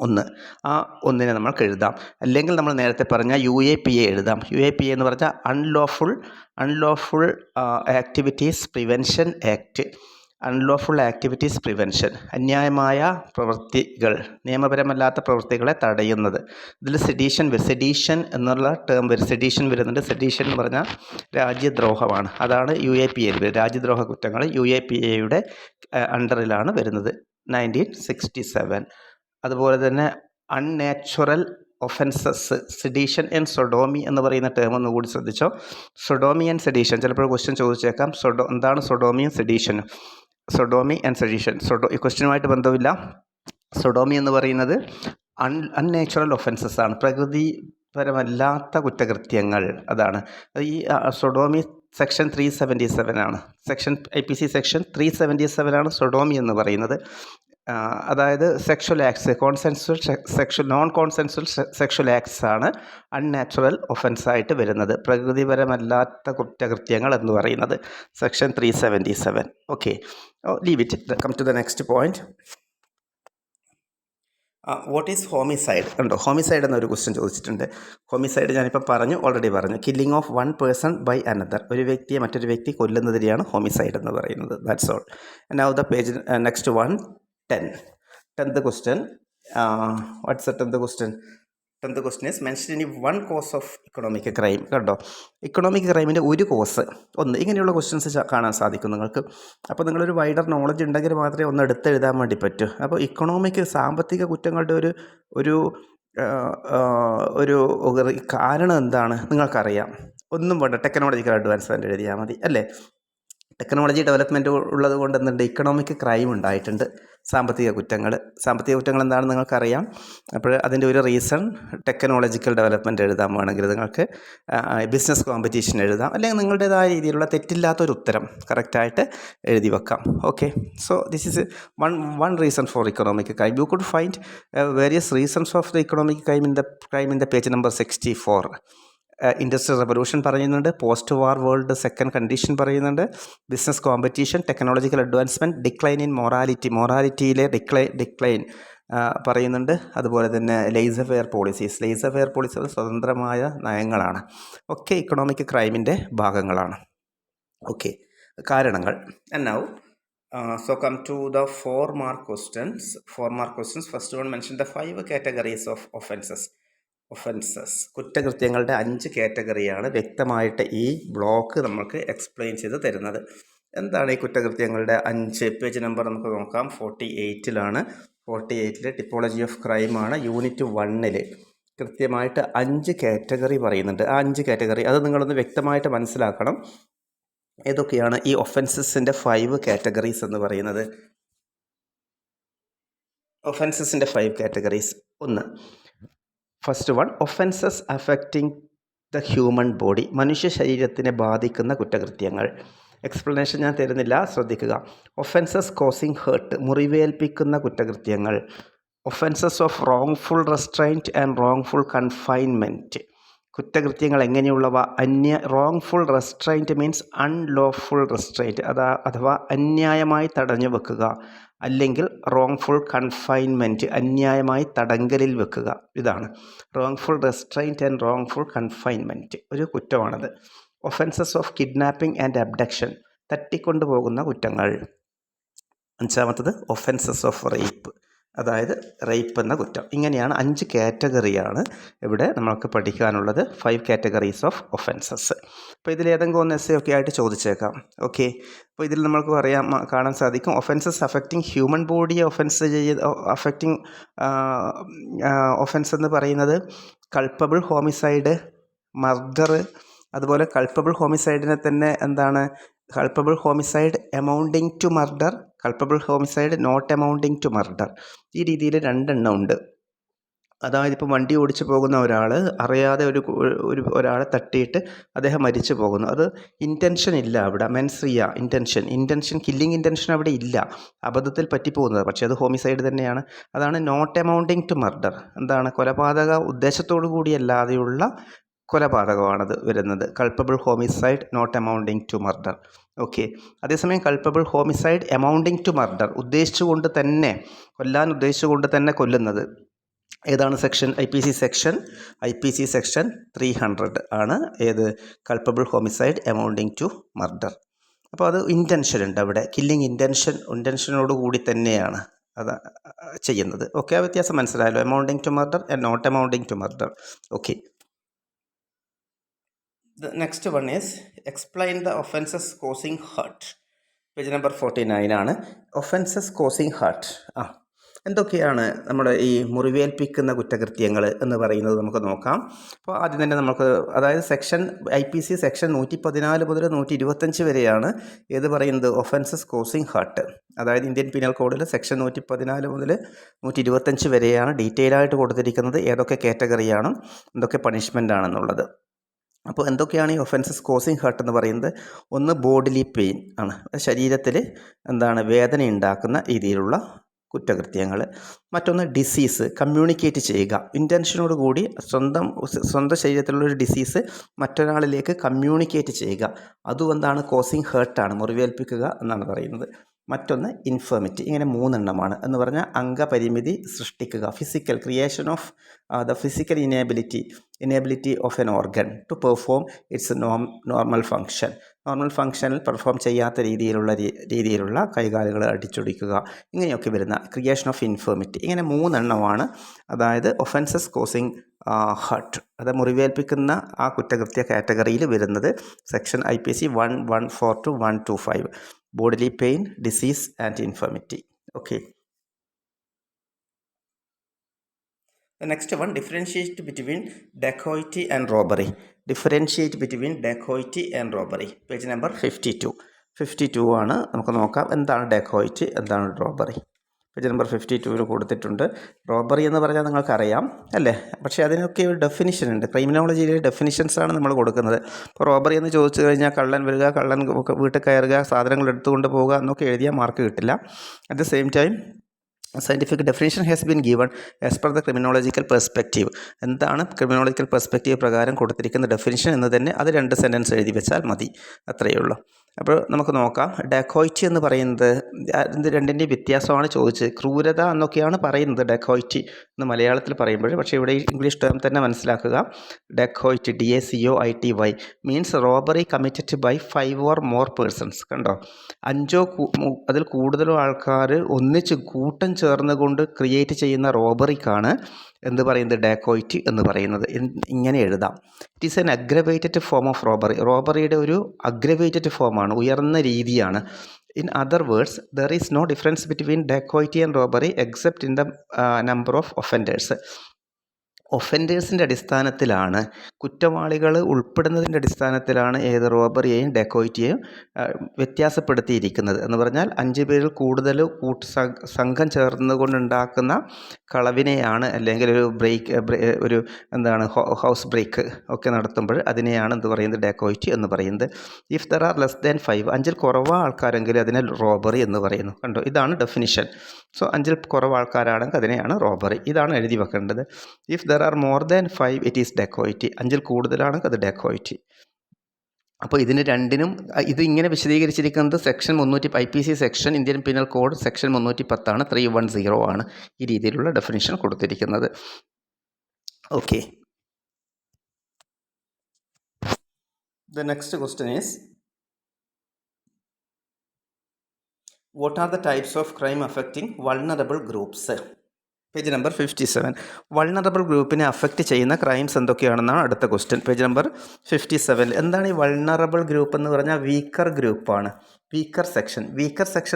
ഒന്ന്. ആ ഒന്നിനെ നമ്മൾക്ക് എഴുതാം. അല്ലെങ്കിൽ നമ്മൾ നേരത്തെ പറഞ്ഞ UAPA എഴുതാം. UAPA എന്ന് പറഞ്ഞാൽ unlawful activities prevention act. Unlawful activities prevention, അന്യായമായ പ്രവൃത്തികൾ, നിയമപരമല്ലാത്ത പ്രവൃത്തികളെ തടയുന്നത്. ഇതിൽ സെഡീഷൻ എന്നുള്ള ടേം വരും, സെഡീഷൻ വരുന്നുണ്ട്. സെഡീഷൻ എന്ന് പറഞ്ഞാൽ രാജ്യദ്രോഹമാണ്. അതാണ് UAPA, രാജ്യദ്രോഹ കുറ്റങ്ങൾ UAPAയുടെ അണ്ടറിലാണ് വരുന്നത്. 1967. അതുപോലെ തന്നെ അൺനാച്ചുറൽ ഒഫൻസസ്, സെഡീഷൻ ആൻഡ് സൊഡോമി എന്ന് പറയുന്ന ടേം ഒന്ന് കൂടി ശ്രദ്ധിച്ചോ. സൊഡോമി ആൻഡ് സെഡീഷൻ ചിലപ്പോൾ ക്വസ്റ്റ്യൻ ചോദിച്ചേക്കാം. എന്താണ് സൊഡോമിയും സെഡീഷനും? സൊഡോമി ആൻഡ് സെഡീഷൻ, ഈ ക്വസ്റ്റ്യനുമായിട്ട് ബന്ധമില്ല. സൊഡോമി എന്ന് പറയുന്നത് അൺനാച്ചുറൽ ഒഫൻസസ് ആണ്, പ്രകൃതിപരമല്ലാത്ത കുറ്റകൃത്യങ്ങൾ. അതാണ് ഈ സൊഡോമി സെക്ഷൻ 377 ആണ്. IPC സെക്ഷൻ 377 ആണ് സൊഡോമി എന്ന് പറയുന്നത്. അതായത് sexual acts, non consensual sexual acts ആണ് അൺനാച്ചുറൽ ഒഫൻസായിട്ട് വരുന്നത്, പ്രകൃതിപരമല്ലാത്ത കുറ്റകൃത്യങ്ങൾ എന്ന് പറയുന്നത് section 377. Okay, leave it. Come to the next point. What is homicide? കണ്ടോ, ഹോമിസൈഡ് എന്നൊരു ക്വസ്റ്റ്യൻ ചോദിച്ചിട്ടുണ്ട്. ഹോമിസൈഡ് ഞാനിപ്പോൾ ഓൾറെഡി പറഞ്ഞു. Killing of one person by another, ഒരു വ്യക്തിയെ മറ്റൊരു വ്യക്തി കൊല്ലുന്നതിനെയാണ് ഹോമിസൈഡ് എന്ന് പറയുന്നത്. That's all. Now the page next one, 10th question. What's the 10th question? 10th question is mentioned in one cause of economic crime. കണ്ടോ, economic ക്രൈമിൻ്റെ ഒരു cos ഒന്ന്. ഇങ്ങനെയുള്ള ക്വസ്റ്റ്യൻസ് കാണാൻ സാധിക്കും നിങ്ങൾക്ക്. അപ്പോൾ നിങ്ങളൊരു വൈഡർ നോളജ് ഉണ്ടെങ്കിൽ മാത്രമേ ഒന്ന് എടുത്തെഴുതാൻ വേണ്ടി പറ്റൂ. അപ്പോൾ സാമ്പത്തിക കുറ്റങ്ങളുടെ ഒരു കാരണം എന്താണ് നിങ്ങൾക്കറിയാം. ഒന്നും വേണ്ട, ടെക്നോളജിക്കൽ അഡ്വാൻസ്മെൻറ്റ് എഴുതിയാൽ മതി, അല്ലേ? ടെക്നോളജി ഡെവലപ്മെൻറ്റ് ഉള്ളത് കൊണ്ട് എന്തുണ്ട്, ഇക്കണോമിക് ക്രൈം ഉണ്ടായിട്ടുണ്ട്. സാമ്പത്തിക കുറ്റങ്ങൾ എന്താണെന്ന് നിങ്ങൾക്കറിയാം. അപ്പോൾ അതിൻ്റെ ഒരു റീസൺ ടെക്നോളജിക്കൽ ഡെവലപ്മെൻറ്റ് എഴുതാൻ വേണമെങ്കിൽ നിങ്ങൾക്ക് ബിസിനസ് കോമ്പറ്റീഷൻ എഴുതാം, അല്ലെങ്കിൽ നിങ്ങളുടേതായ രീതിയിലുള്ള തെറ്റില്ലാത്തൊരു ഉത്തരം കറക്റ്റായിട്ട് എഴുതി വെക്കാം. Okay, so this is one reason for economic crime. You could find various reasons of the economic crime in the page number 64. Industrial revolution പറയുന്നുണ്ട്, post war world second condition പറയുന്നുണ്ട്, business competition, technological advancement, decline in മൊറാലിറ്റിയിലെ decline പറയുന്നുണ്ട്. അതുപോലെ തന്നെ ലെയ്സഫെയർ policies സ്വതന്ത്രമായ നയങ്ങളാണ്. ഒക്കെ economic ക്രൈമിൻ്റെ ഭാഗങ്ങളാണ്. Okay, കാരണങ്ങൾ. And now so come to the 4 mark questions. First one, mention the 5 categories of offenses. കുറ്റകൃത്യങ്ങളുടെ 5 കാറ്റഗറിയാണ് വ്യക്തമായിട്ട് ഈ ബ്ലോക്ക് നമുക്ക് എക്സ്പ്ലെയിൻ ചെയ്ത് തരുന്നത്. എന്താണ് ഈ കുറ്റകൃത്യങ്ങളുടെ 5? പേജ് നമ്പർ നമുക്ക് നോക്കാം. 48ലാണ്. 48 ടിപ്പോളജി ഓഫ് ക്രൈം ആണ്. യൂണിറ്റ് 1 കൃത്യമായിട്ട് 5 കാറ്റഗറി പറയുന്നുണ്ട്. ആ 5 കാറ്റഗറി അത് നിങ്ങളൊന്ന് വ്യക്തമായിട്ട് മനസ്സിലാക്കണം. ഏതൊക്കെയാണ് ഈ ഒഫൻസസിൻ്റെ 5 കാറ്റഗറീസ് എന്ന് പറയുന്നത്? ഒഫൻസസിൻ്റെ 5 categories. 1, first one, offences affecting the human body, മനുഷ്യ ശരീരത്തിനെ ബാധിക്കുന്ന കുറ്റകൃത്യങ്ങൾ. എക്സ്പ്ലനേഷൻ ഞാൻ തരുന്നില്ല, ശ്രദ്ധിക്കുക. ഒഫൻസസ് കോസിങ് ഹേർട്ട്, മുറിവേൽപ്പിക്കുന്ന കുറ്റകൃത്യങ്ങൾ. Offences of wrongful restraint and wrongful confinement, കുറ്റകൃത്യങ്ങൾ എങ്ങനെയുള്ളവ? Wrongful restraint means unlawful restraint, അഥവാ അന്യായമായി തടഞ്ഞു വെക്കുക, അല്ലെങ്കിൽ റോങ്ഫുൾ കൺഫൈൻമെൻറ്റ്, അന്യായമായി തടങ്കലിൽ വെക്കുക. ഇതാണ് wrongful restraint and wrongful confinement, ഒരു കുറ്റമാണത്. Offences of kidnapping and abduction, തട്ടിക്കൊണ്ടുപോകുന്ന കുറ്റങ്ങൾ. 5-മത്തത് ഒഫൻസസ് ഓഫ് റേപ്പ്, അതായത് റേപ്പ് എന്ന കുറ്റം. ഇങ്ങനെയാണ് 5 കാറ്റഗറിയാണ് ഇവിടെ നമ്മൾക്ക് പഠിക്കാനുള്ളത്. 5 കാറ്റഗറീസ് ഓഫ് ഒഫൻസസ്. അപ്പോൾ ഇതിലേതെങ്കിലും ഒന്ന് എസ് ഒക്കെ ആയിട്ട് ചോദിച്ചേക്കാം. ഓക്കെ, അപ്പോൾ ഇതിൽ നമ്മൾക്ക് കാണാൻ സാധിക്കും ഒഫൻസസ് അഫക്റ്റിംഗ് ഹ്യൂമൻ ബോഡിയെ ഒഫൻസ് എന്ന് പറയുന്നത് കൾപ്പബിൾ ഹോമിസൈഡ്, മർഡർ. അതുപോലെ കൾപ്പബിൾ ഹോമിസൈഡിനെ തന്നെ എന്താണ്? Culpable homicide amounting to murder, culpable homicide not amounting to murder. ഈ രീതിയിൽ 2 എണ്ണം ഉണ്ട്. അതായത് ഇപ്പോൾ വണ്ടി ഓടിച്ചു പോകുന്ന ഒരാൾ അറിയാതെ ഒരാളെ തട്ടിയിട്ട് അദ്ദേഹം മരിച്ചു പോകുന്നു. അത് ഇൻറ്റൻഷൻ ഇല്ല അവിടെ, മെൻസ്രിയ ഇൻറ്റൻഷൻ കില്ലിങ് ഇൻറ്റൻഷൻ അവിടെ ഇല്ല, അബദ്ധത്തിൽ പറ്റിപ്പോകുന്നത്. പക്ഷേ അത് ഹോമിസൈഡ് തന്നെയാണ്. അതാണ് നോട്ട് എമൗണ്ടിങ് ടു മർഡർ. എന്താണ്? കൊലപാതക ഉദ്ദേശത്തോടു കൂടിയല്ലാതെയുള്ള കൊലപാതകമാണത് വരുന്നത്. Culpable homicide not amounting to murder. Okay, അതേസമയം culpable homicide amounting to murder, കൊല്ലാൻ ഉദ്ദേശിച്ചുകൊണ്ട് തന്നെ കൊല്ലുന്നത്. ഏതാണ് സെക്ഷൻ? IPC സെക്ഷൻ 300 ആണ്. ഏത്? Culpable homicide amounting to murder. അപ്പോൾ അത് ഇൻറ്റൻഷൻ ഉണ്ട് അവിടെ, കില്ലിങ് ഇൻറ്റൻഷനോട് കൂടി തന്നെയാണ് അത് ചെയ്യുന്നത്. ഓക്കെ, ആ വ്യത്യാസം മനസ്സിലായല്ലോ, amounting to murder and not amounting to murder. Okay, the next one is explain the offenses causing hurt. Page number 49 ആണ്. Offences causing hurt. എന്തൊക്കെയാണ് നമ്മുടെ ഈ മുറിവേൽപ്പിക്കുന്ന കുറ്റകൃത്യങ്ങൾ എന്ന് പറയുന്നത് നമുക്ക് നോക്കാം. അപ്പോൾ ആദ്യം തന്നെ നമുക്ക്, അതായത് IPC സെക്ഷൻ 114 മുതൽ 125 വരെയാണ് ഏത് പറയുന്നത്, ഒഫൻസസ് കോസിങ് ഹർട്ട്. അതായത് ഇന്ത്യൻ പീനൽ കോഡിൽ സെക്ഷൻ 114 മുതൽ 125 വരെയാണ് ഡീറ്റെയിൽ ആയിട്ട് കൊടുത്തിരിക്കുന്നത് ഏതൊക്കെ കാറ്റഗറിയാണ്, എന്തൊക്കെ പണിഷ്മെൻ്റ് ആണെന്നുള്ളത്. അപ്പോൾ എന്തൊക്കെയാണ് ഈ ഒഫൻസസ് കോസിങ് ഹർട്ട് എന്ന് പറയുന്നത്? ഒന്ന് ബോഡിലി പെയിൻ ആണ്, ശരീരത്തിൽ വേദന ഉണ്ടാക്കുന്ന രീതിയിലുള്ള കുറ്റകൃത്യങ്ങൾ. മറ്റൊന്ന് ഡിസീസ്, കമ്മ്യൂണിക്കേറ്റ് ചെയ്യുക, ഇൻറ്റൻഷനോട് കൂടി സ്വന്തം ശരീരത്തിലുള്ളൊരു ഡിസീസ് മറ്റൊരാളിലേക്ക് കമ്മ്യൂണിക്കേറ്റ് ചെയ്യുക, അതും കോസിങ് ഹേർട്ടാണ്, മുറിവേൽപ്പിക്കുക എന്നാണ് പറയുന്നത്. മറ്റൊന്ന് ഇൻഫെർമിറ്റി. ഇങ്ങനെ 3 എണ്ണമാണ്. എന്ന് പറഞ്ഞാൽ അംഗപരിമിതി സൃഷ്ടിക്കുക, physical creation of the physical inability of an organ to perform its normal ഫങ്ഷനിൽ പെർഫോം ചെയ്യാത്ത രീതിയിലുള്ള കൈകാലുകൾ അടിച്ചൊടിക്കുക, ഇങ്ങനെയൊക്കെ വരുന്ന ക്രിയേഷൻ ഓഫ് ഇൻഫെർമിറ്റി. ഇങ്ങനെ 3 എണ്ണമാണ് അതായത് ഒഫൻസസ് കോസിങ് ഹർട്ട്, അത് മുറിവേൽപ്പിക്കുന്ന ആ കുറ്റകൃത്യ കാറ്റഗറിയിൽ വരുന്നത്. Section IPC 114 to 125, bodily pain, disease and infirmity. Okay. The next one, differentiate between dacoity and robbery. Page number 52 ആണ്. നമുക്ക് നോക്കാം എന്താണ് ഡെക്കോയിറ്റി, എന്താണ് റോബറി. പേജ് നമ്പർ 52 കൊടുത്തിട്ടുണ്ട്. റോബറി എന്ന് പറഞ്ഞാൽ നിങ്ങൾക്കറിയാം അല്ലേ, പക്ഷേ അതിനൊക്കെ ഒരു ഡെഫിനിഷൻ ഉണ്ട്. ക്രിമിനോളജിയിലെ ഡെഫിനിഷൻസാണ് നമ്മൾ കൊടുക്കുന്നത്. ഇപ്പോൾ റോബറി എന്ന് ചോദിച്ചു കഴിഞ്ഞാൽ കള്ളൻ വരിക, കള്ളൻ വീട്ടിൽ കയറുക, സാധനങ്ങൾ എടുത്തുകൊണ്ട് പോവുക എന്നൊക്കെ എഴുതിയാൽ മാർക്ക് കിട്ടില്ല. At the same time scientific definition has been given as per the criminological perspective. എന്താണ് ക്രിമിനോളജിക്കൽ പെർസ്പെക്റ്റീവ് പ്രകാരം കൊടുത്തിരിക്കുന്ന ഡെഫിനിഷൻ എന്ന് തന്നെ അത് 2 സെൻറ്റൻസ് എഴുതി വെച്ചാൽ മതി, അത്രയേ ഉള്ളൂ. അപ്പോൾ നമുക്ക് നോക്കാം. ഡെക്കോയിറ്റി എന്ന് പറയുന്നത് ഇത് രണ്ടിൻ്റെയും വ്യത്യാസമാണ് ചോദിച്ചത്. ക്രൂരത എന്നൊക്കെയാണ് പറയുന്നത് ഡെക്കോയിറ്റി എന്ന് മലയാളത്തിൽ പറയുമ്പോൾ, പക്ഷേ ഇവിടെ ഇംഗ്ലീഷ് ടേം തന്നെ മനസ്സിലാക്കുക. Dacoity DACOITY means robbery committed by 5 or more persons. കണ്ടോ, 5 അതിൽ കൂടുതലോ ആൾക്കാർ ഒന്നിച്ച് കൂട്ടം ചേർന്നുകൊണ്ട് ക്രിയേറ്റ് ചെയ്യുന്ന റോബറിക്കാണ് എന്ത് പറയുന്നത്, ഡെക്കോയിറ്റി എന്ന് പറയുന്നത്. ഇങ്ങനെ എഴുതാം. It is an aggravated form of റോബറിയുടെ ഒരു അഗ്രവേറ്റഡ് ഫോമാണ്, ഉയർന്ന രീതിയാണ്. In other words, there is no difference between dacoity and robbery except in the number of offenders. ഒഫൻഡേഴ്സിൻ്റെ അടിസ്ഥാനത്തിലാണ്, കുറ്റവാളികൾ ഉൾപ്പെടുന്നതിൻ്റെ അടിസ്ഥാനത്തിലാണ് ഏത് റോബറിയെയും ഡെക്കോയിറ്റിയെയും വ്യത്യാസപ്പെടുത്തിയിരിക്കുന്നത്. എന്ന് പറഞ്ഞാൽ 5 പേരിൽ കൂടുതൽ സംഘം ചേർന്നുകൊണ്ടുണ്ടാക്കുന്ന കളവിനെയാണ്, അല്ലെങ്കിൽ ഒരു ഹൗസ് ബ്രേക്ക് ഒക്കെ നടത്തുമ്പോൾ അതിനെയാണ് എന്ത് പറയുന്നത്, ഡെക്കോയിറ്റി എന്ന് പറയുന്നത്. If there are less than 5, 5-ൽ കുറവ് ആൾക്കാരെങ്കിൽ അതിനെ റോബറി എന്ന് പറയുന്നു. കണ്ടോ, ഇതാണ് ഡെഫിനിഷൻ. സോ 5-ൽ കുറവ് ആൾക്കാരാണെങ്കിൽ അതിനെയാണ് റോബറി. ഇതാണ് എഴുതി വെക്കേണ്ടത്. If there are more than 5 it is dacoity. 5-ൽ കൂടുതലാണെങ്കിൽ അത് ഡെക്കോയിറ്റി. അപ്പോൾ ഇതിന് രണ്ടിനും ഇത് ഇങ്ങനെ വിശദീകരിച്ചിരിക്കുന്നത് section 300 IPC section Indian penal code section 310 310 ആണ് ഈ രീതിയിലുള്ള ഡെഫിനിഷൻ കൊടുത്തിരിക്കുന്നത്. Okay, the next question is, what are the types of crime affecting vulnerable groups? Page number 57. Vulnerable ഗ്രൂപ്പിനെ അഫക്റ്റ് ചെയ്യുന്ന ക്രൈംസ് എന്തൊക്കെയാണെന്നാണ് അടുത്ത ക്വസ്റ്റ്യൻ. Page number 57. എന്താണ് ഈ വൾണറബിൾ ഗ്രൂപ്പ് എന്ന് പറഞ്ഞാൽ? വീക്കർ ഗ്രൂപ്പാണ്, വീക്കർ സെക്ഷൻ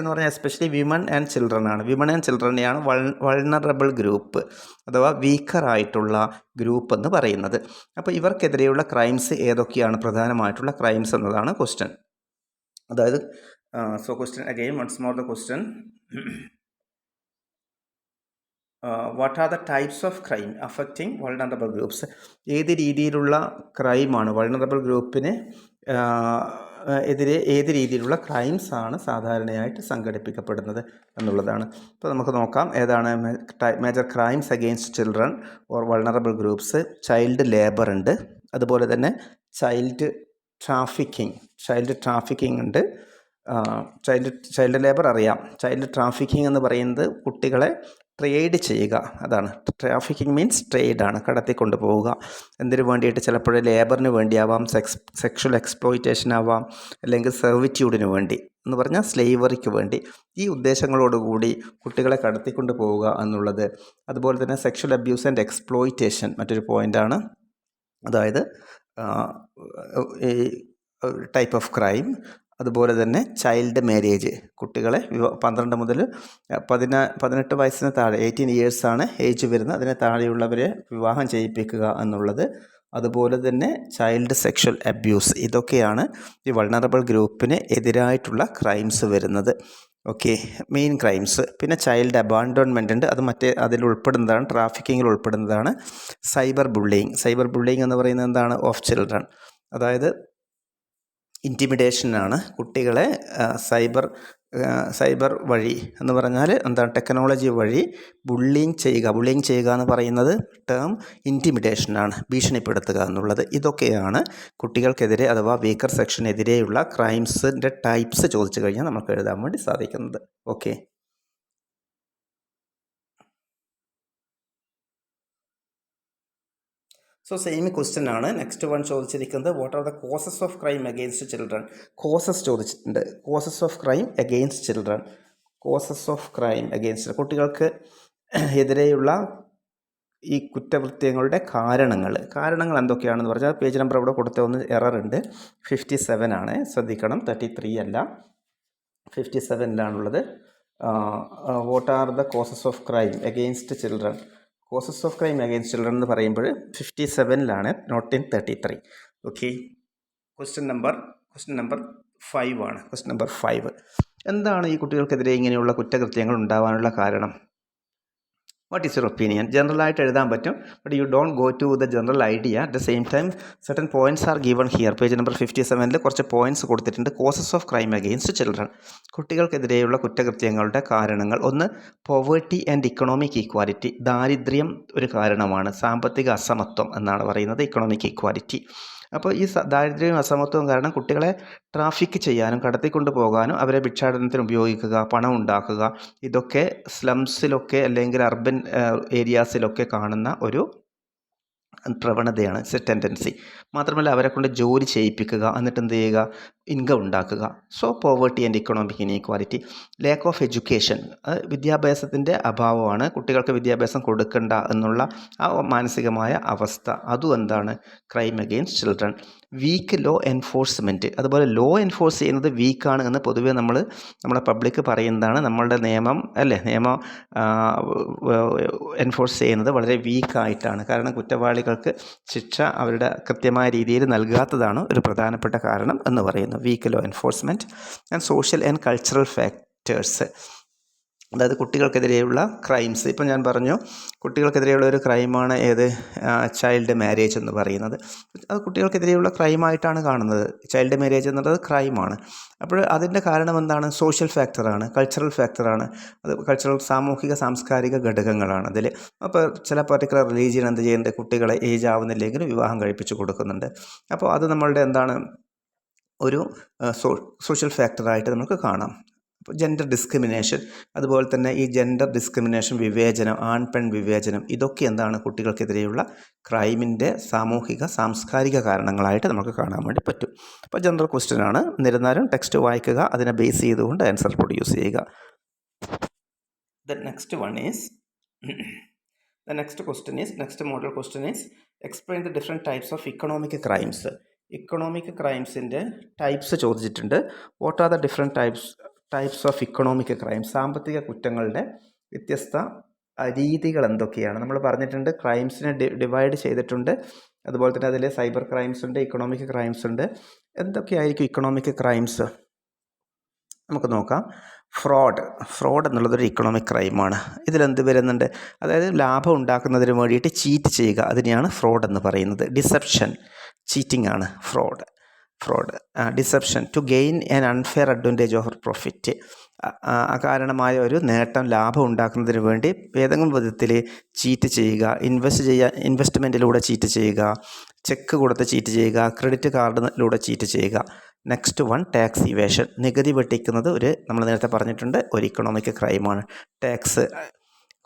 എന്ന് പറഞ്ഞാൽ എസ്പെഷ്യലി വിമൺ ആൻഡ് ചിൽഡ്രൻ ആണ്. വിമൺ ആൻഡ് ചിൽഡ്രനെയാണ് വൾണറബിൾ ഗ്രൂപ്പ് അഥവാ വീക്കർ ആയിട്ടുള്ള ഗ്രൂപ്പ് എന്ന് പറയുന്നത്. അപ്പോൾ ഇവർക്കെതിരെയുള്ള ക്രൈംസ് ഏതൊക്കെയാണ്, പ്രധാനമായിട്ടുള്ള ക്രൈംസ് എന്നതാണ് ക്വസ്റ്റ്യൻ. അതായത് so question again once more the question, what are the types of crime affecting vulnerable groups? ഏത് രീതിയിലുള്ള ക്രൈമാണ് വൾണറബിൾ ഗ്രൂപ്പിന് എതിരെ ഏത് രീതിയിലുള്ള ക്രൈംസ് ആണ് സാധാരണയായിട്ട് സംഘടിപ്പിക്കപ്പെടുന്നത് എന്നുള്ളതാണ്. ഇപ്പോൾ നമുക്ക് നോക്കാം ഏതാണ് major crimes against children or vulnerable groups. Child labour ഉണ്ട്, അതുപോലെ തന്നെ ചൈൽഡ് ട്രാഫിക്കിംഗ് ഉണ്ട്. ചൈൽഡ് ലേബർ അറിയാം. ചൈൽഡ് ട്രാഫിക്കിംഗ് എന്ന് പറയുന്നത് കുട്ടികളെ ട്രേഡ് ചെയ്യുക, അതാണ് ട്രാഫിക്കിംഗ് മീൻസ് ട്രേഡാണ്, കടത്തിക്കൊണ്ട് പോവുക. എന്തിനു വേണ്ടിയിട്ട്? ചിലപ്പോൾ ലേബറിന് വേണ്ടിയാവാം, സെക്ഷൽ എക്സ്പ്ലോയിറ്റേഷൻ ആവാം, അല്ലെങ്കിൽ സെർവിറ്റ്യൂഡിന് വേണ്ടി എന്ന് പറഞ്ഞാൽ സ്ലേവറിക്ക് വേണ്ടി. ഈ ഉദ്ദേശങ്ങളോടുകൂടി കുട്ടികളെ കടത്തിക്കൊണ്ട് പോവുക എന്നുള്ളത്. അതുപോലെ തന്നെ സെക്ഷൽ അബ്യൂസ് ആൻഡ് എക്സ്പ്ലോയിറ്റേഷൻ മറ്റൊരു പോയിൻ്റാണ്. അതായത് ഈ ടൈപ്പ് ഓഫ് ക്രൈം. അതുപോലെ തന്നെ ചൈൽഡ് മാരേജ്, കുട്ടികളെ 12 മുതൽ 18 വയസ്സിന് താഴെ 18 ഇയേഴ്സാണ് ഏജ് വരുന്നത്, അതിന് താഴെയുള്ളവരെ വിവാഹം ചെയ്യിപ്പിക്കുക എന്നുള്ളത്. അതുപോലെ തന്നെ ചൈൽഡ് സെക്ഷൽ അബ്യൂസ്, ഇതൊക്കെയാണ് ഈ വൾണറബിൾ ഗ്രൂപ്പിന് എതിരായിട്ടുള്ള ക്രൈംസ് വരുന്നത്. Okay, main crimes. പിന്നെ ചൈൽഡ് അബാൻഡോൺമെൻ്റ് ഉണ്ട്, അത് അതിൽ ഉൾപ്പെടുന്നതാണ്, ട്രാഫിക്കിങ്ങിൽ ഉൾപ്പെടുന്നതാണ്. സൈബർ ബുള്ളിങ് എന്ന് പറയുന്നത് എന്താണ്? ഓഫ് ചിൽഡ്രൻ, അതായത് ഇൻറ്റിമിഡേഷനാണ്. കുട്ടികളെ സൈബർ വഴി എന്ന് പറഞ്ഞാൽ എന്താണ്? ടെക്നോളജി വഴി ബുള്ളിങ് ചെയ്യുക എന്ന് പറയുന്നത് ടേം ഇൻറ്റിമിഡേഷനാണ്, ഭീഷണിപ്പെടുത്തുക എന്നുള്ളത്. ഇതൊക്കെയാണ് കുട്ടികൾക്കെതിരെ അഥവാ വീക്കർ സെക്ഷനെതിരെയുള്ള ക്രൈംസിൻ്റെ ടൈപ്സ് ചോദിച്ചു കഴിഞ്ഞാൽ നമുക്ക് എഴുതാൻ വേണ്ടി സാധിക്കുന്നത്. ഓക്കെ, സോ സെയിം ക്വസ്റ്റ്യൻ ആണ് നെക്സ്റ്റ് വൺ ചോദിച്ചിരിക്കുന്നത്. What are the causes of crime against children? Causes ചോദിച്ചിട്ടുണ്ട്. Causes of crime against children, കുട്ടികൾക്ക് എതിരെയുള്ള ഈ കുറ്റകൃത്യങ്ങളുടെ കാരണങ്ങൾ എന്തൊക്കെയാണെന്ന് പറഞ്ഞാൽ പേജ് നമ്പർ അവിടെ കൊടുത്ത ഒന്ന് എറർ ഉണ്ട്. 57 ആണ്, ശ്രദ്ധിക്കണം, 33 അല്ല, 57-ലാണുള്ളത്. What are the causes of crime against children? Causes of crime against children എന്ന് പറയുമ്പോൾ 57-ലാണ്, not in 33. Okay, question number 5 ആണ്. ക്വസ്റ്റ്യൻ നമ്പർ 5, എന്താണ് ഈ കുട്ടികൾക്കെതിരെ ഇങ്ങനെയുള്ള കുറ്റകൃത്യങ്ങൾ ഉണ്ടാവാനുള്ള കാരണം? What is your opinion? ജനറലായിട്ട് എഴുതാൻ പറ്റും, but you don't go to the general idea. At the same time certain points are given here. Page number 57-ൽ കുറച്ച് പോയിൻറ്റ്സ് കൊടുത്തിട്ടുണ്ട്. Causes of crime against children, കുട്ടികൾക്കെതിരെയുള്ള കുറ്റകൃത്യങ്ങളുടെ കാരണങ്ങൾ. ഒന്ന്, പോവേർട്ടി ആൻഡ് ഇക്കണോമിക് ഈക്വാലിറ്റി, ദാരിദ്ര്യം ഒരു കാരണമാണ്. സാമ്പത്തിക അസമത്വം എന്നാണ് പറയുന്നത് ഇക്കണോമിക് ഈക്വാലിറ്റി. അപ്പോൾ ഈ ദാരിദ്ര്യവും അസമത്വവും കാരണം കുട്ടികളെ ട്രാഫിക്ക് ചെയ്യാനും കടത്തിക്കൊണ്ട് പോകാനും അവരെ ഭിക്ഷാടനത്തിന് ഉപയോഗിക്കുക, പണം ഉണ്ടാക്കുക, ഇതൊക്കെ സ്ലംസിലൊക്കെ അല്ലെങ്കിൽ അർബൻ ഏരിയാസിലൊക്കെ കാണുന്ന ഒരു പ്രവണതയാണ്, ഇറ്റ്സ് എ ടെൻഡൻസി. മാത്രമല്ല അവരെ കൊണ്ട് ജോലി ചെയ്യിപ്പിക്കുക, എന്നിട്ട് എന്ത് ചെയ്യുക? ഇൻകം ഉണ്ടാക്കുക. So poverty and economic inequality. Lack of education, വിദ്യാഭ്യാസത്തിൻ്റെ അഭാവമാണ്, കുട്ടികൾക്ക് വിദ്യാഭ്യാസം കൊടുക്കണ്ട എന്നുള്ള ആ മാനസികമായ അവസ്ഥ, അതും എന്താണ്? Crime against children. Weak law enforcement, അതുപോലെ ലോ എൻഫോഴ്സ് ചെയ്യുന്നത് വീക്കാണ് എന്ന് പൊതുവേ നമ്മളെ പബ്ലിക് പറയുന്നതാണ്. നമ്മളുടെ നിയമം എൻഫോഴ്സ് ചെയ്യുന്നത് വളരെ വീക്കായിട്ടാണ്. കാരണം കുറ്റവാളികൾക്ക് ശിക്ഷ അവരുടെ കൃത്യമായ രീതിയിൽ നൽകാത്തതാണ് ഒരു പ്രധാനപ്പെട്ട കാരണം എന്ന് പറയുന്നു. Weak law enforcement. And social and cultural factors, അതായത് കുട്ടികൾക്കെതിരെയുള്ള ക്രൈംസ്. ഇപ്പം ഞാൻ പറഞ്ഞു കുട്ടികൾക്കെതിരെയുള്ള ഒരു ക്രൈമാണ് ഏത്? ചൈൽഡ് മാരേജ് എന്ന് പറയുന്നത്. അത് കുട്ടികൾക്കെതിരെയുള്ള ക്രൈമായിട്ടാണ് കാണുന്നത്. ചൈൽഡ് മാരേജ് എന്നുള്ളത് ക്രൈമാണ്. അപ്പോൾ അതിൻ്റെ കാരണം എന്താണ്? സോഷ്യൽ ഫാക്ടറാണ്, കൾച്ചറൽ ഫാക്ടറാണ്. അത് സാമൂഹിക സാംസ്കാരിക ഘടകങ്ങളാണ് അതിൽ. അപ്പോൾ ചില പർട്ടിക്കുലർ റിലീജിയൻ എന്ത് ചെയ്യുന്നുണ്ട്? കുട്ടികളെ ഏജ് ആവുന്നില്ലെങ്കിലും വിവാഹം കഴിപ്പിച്ച് കൊടുക്കുന്നുണ്ട്. അപ്പോൾ അത് നമ്മളുടെ എന്താണ്? ഒരു സോഷ്യൽ ഫാക്ടറായിട്ട് നമുക്ക് കാണാം. ജെൻഡർ ഡിസ്ക്രിമിനേഷൻ, അതുപോലെ തന്നെ ഈ ജെൻഡർ ഡിസ്ക്രിമിനേഷൻ, വിവേചനം, ആൺ പെൺ വിവേചനം, ഇതൊക്കെ എന്താണ്? കുട്ടികൾക്കെതിരെയുള്ള ക്രൈമിൻ്റെ സാമൂഹിക സാംസ്കാരിക കാരണങ്ങളായിട്ട് നമുക്ക് കാണാൻ വേണ്ടി പറ്റും. അപ്പോൾ ജനറൽ ക്വസ്റ്റ്യൻ ആണ്, എന്നിരുന്നാലും ടെക്സ്റ്റ് വായിക്കുക, അതിനെ ബേസ് ചെയ്തുകൊണ്ട് ആൻസർ പ്രൊഡ്യൂസ് ചെയ്യുക. Next model question is explain the different types of economic crimes. Economic ക്രൈംസിൻ്റെ ടൈപ്സ് ചോദിച്ചിട്ടുണ്ട്. What are the different types of economic crime? സാമ്പത്തിക കുറ്റങ്ങളുടെ വ്യത്യസ്ത രീതികൾ എന്തൊക്കെയാണ്? നമ്മൾ പറഞ്ഞിട്ടുണ്ട് ക്രൈംസിനെ ഡിവൈഡ് ചെയ്തിട്ടുണ്ട്. അതുപോലെ തന്നെ അതിൽ സൈബർ ക്രൈംസ് ഉണ്ട്, ഇക്കണോമിക് ക്രൈംസ് ഉണ്ട്. എന്തൊക്കെയായിരിക്കും ഇക്കണോമിക് ക്രൈംസ്? നമുക്ക് നോക്കാം. ഫ്രോഡ് എന്നുള്ളതൊരു ഇക്കണോമിക് ക്രൈമാണ്. ഇതിലെന്ത് വരുന്നുണ്ട്? അതായത് ലാഭം ഉണ്ടാക്കുന്നതിന് വേണ്ടിയിട്ട് ചീറ്റ് ചെയ്യുക, അതിനെയാണ് ഫ്രോഡ് എന്ന് പറയുന്നത്. ഡിസെപ്ഷൻ, ചീറ്റിംഗ് ആണ് fraud. Deception, to gain an unfair advantage of profit, അകാരണമായ ഒരു നേട്ടം, ലാഭം ഉണ്ടാക്കുന്നതിന് വേണ്ടി ഏതെങ്കിലും വിധത്തിൽ ചീറ്റ് ചെയ്യുക. ഇൻവെസ്റ്റ്മെൻറ്റിലൂടെ ചീറ്റ് ചെയ്യുക, ചെക്ക് കൊടുത്ത് ചീറ്റ് ചെയ്യുക, ക്രെഡിറ്റ് കാർഡിലൂടെ ചീറ്റ് ചെയ്യുക. നെക്സ്റ്റ് വൺ, ടാക്സ് ഇവേഷൻ, നികുതി വെട്ടിക്കുന്നത് നമ്മൾ നേരത്തെ പറഞ്ഞിട്ടുണ്ട് ഒരു ഇക്കണോമിക് ക്രൈമാണ്. ടാക്സ്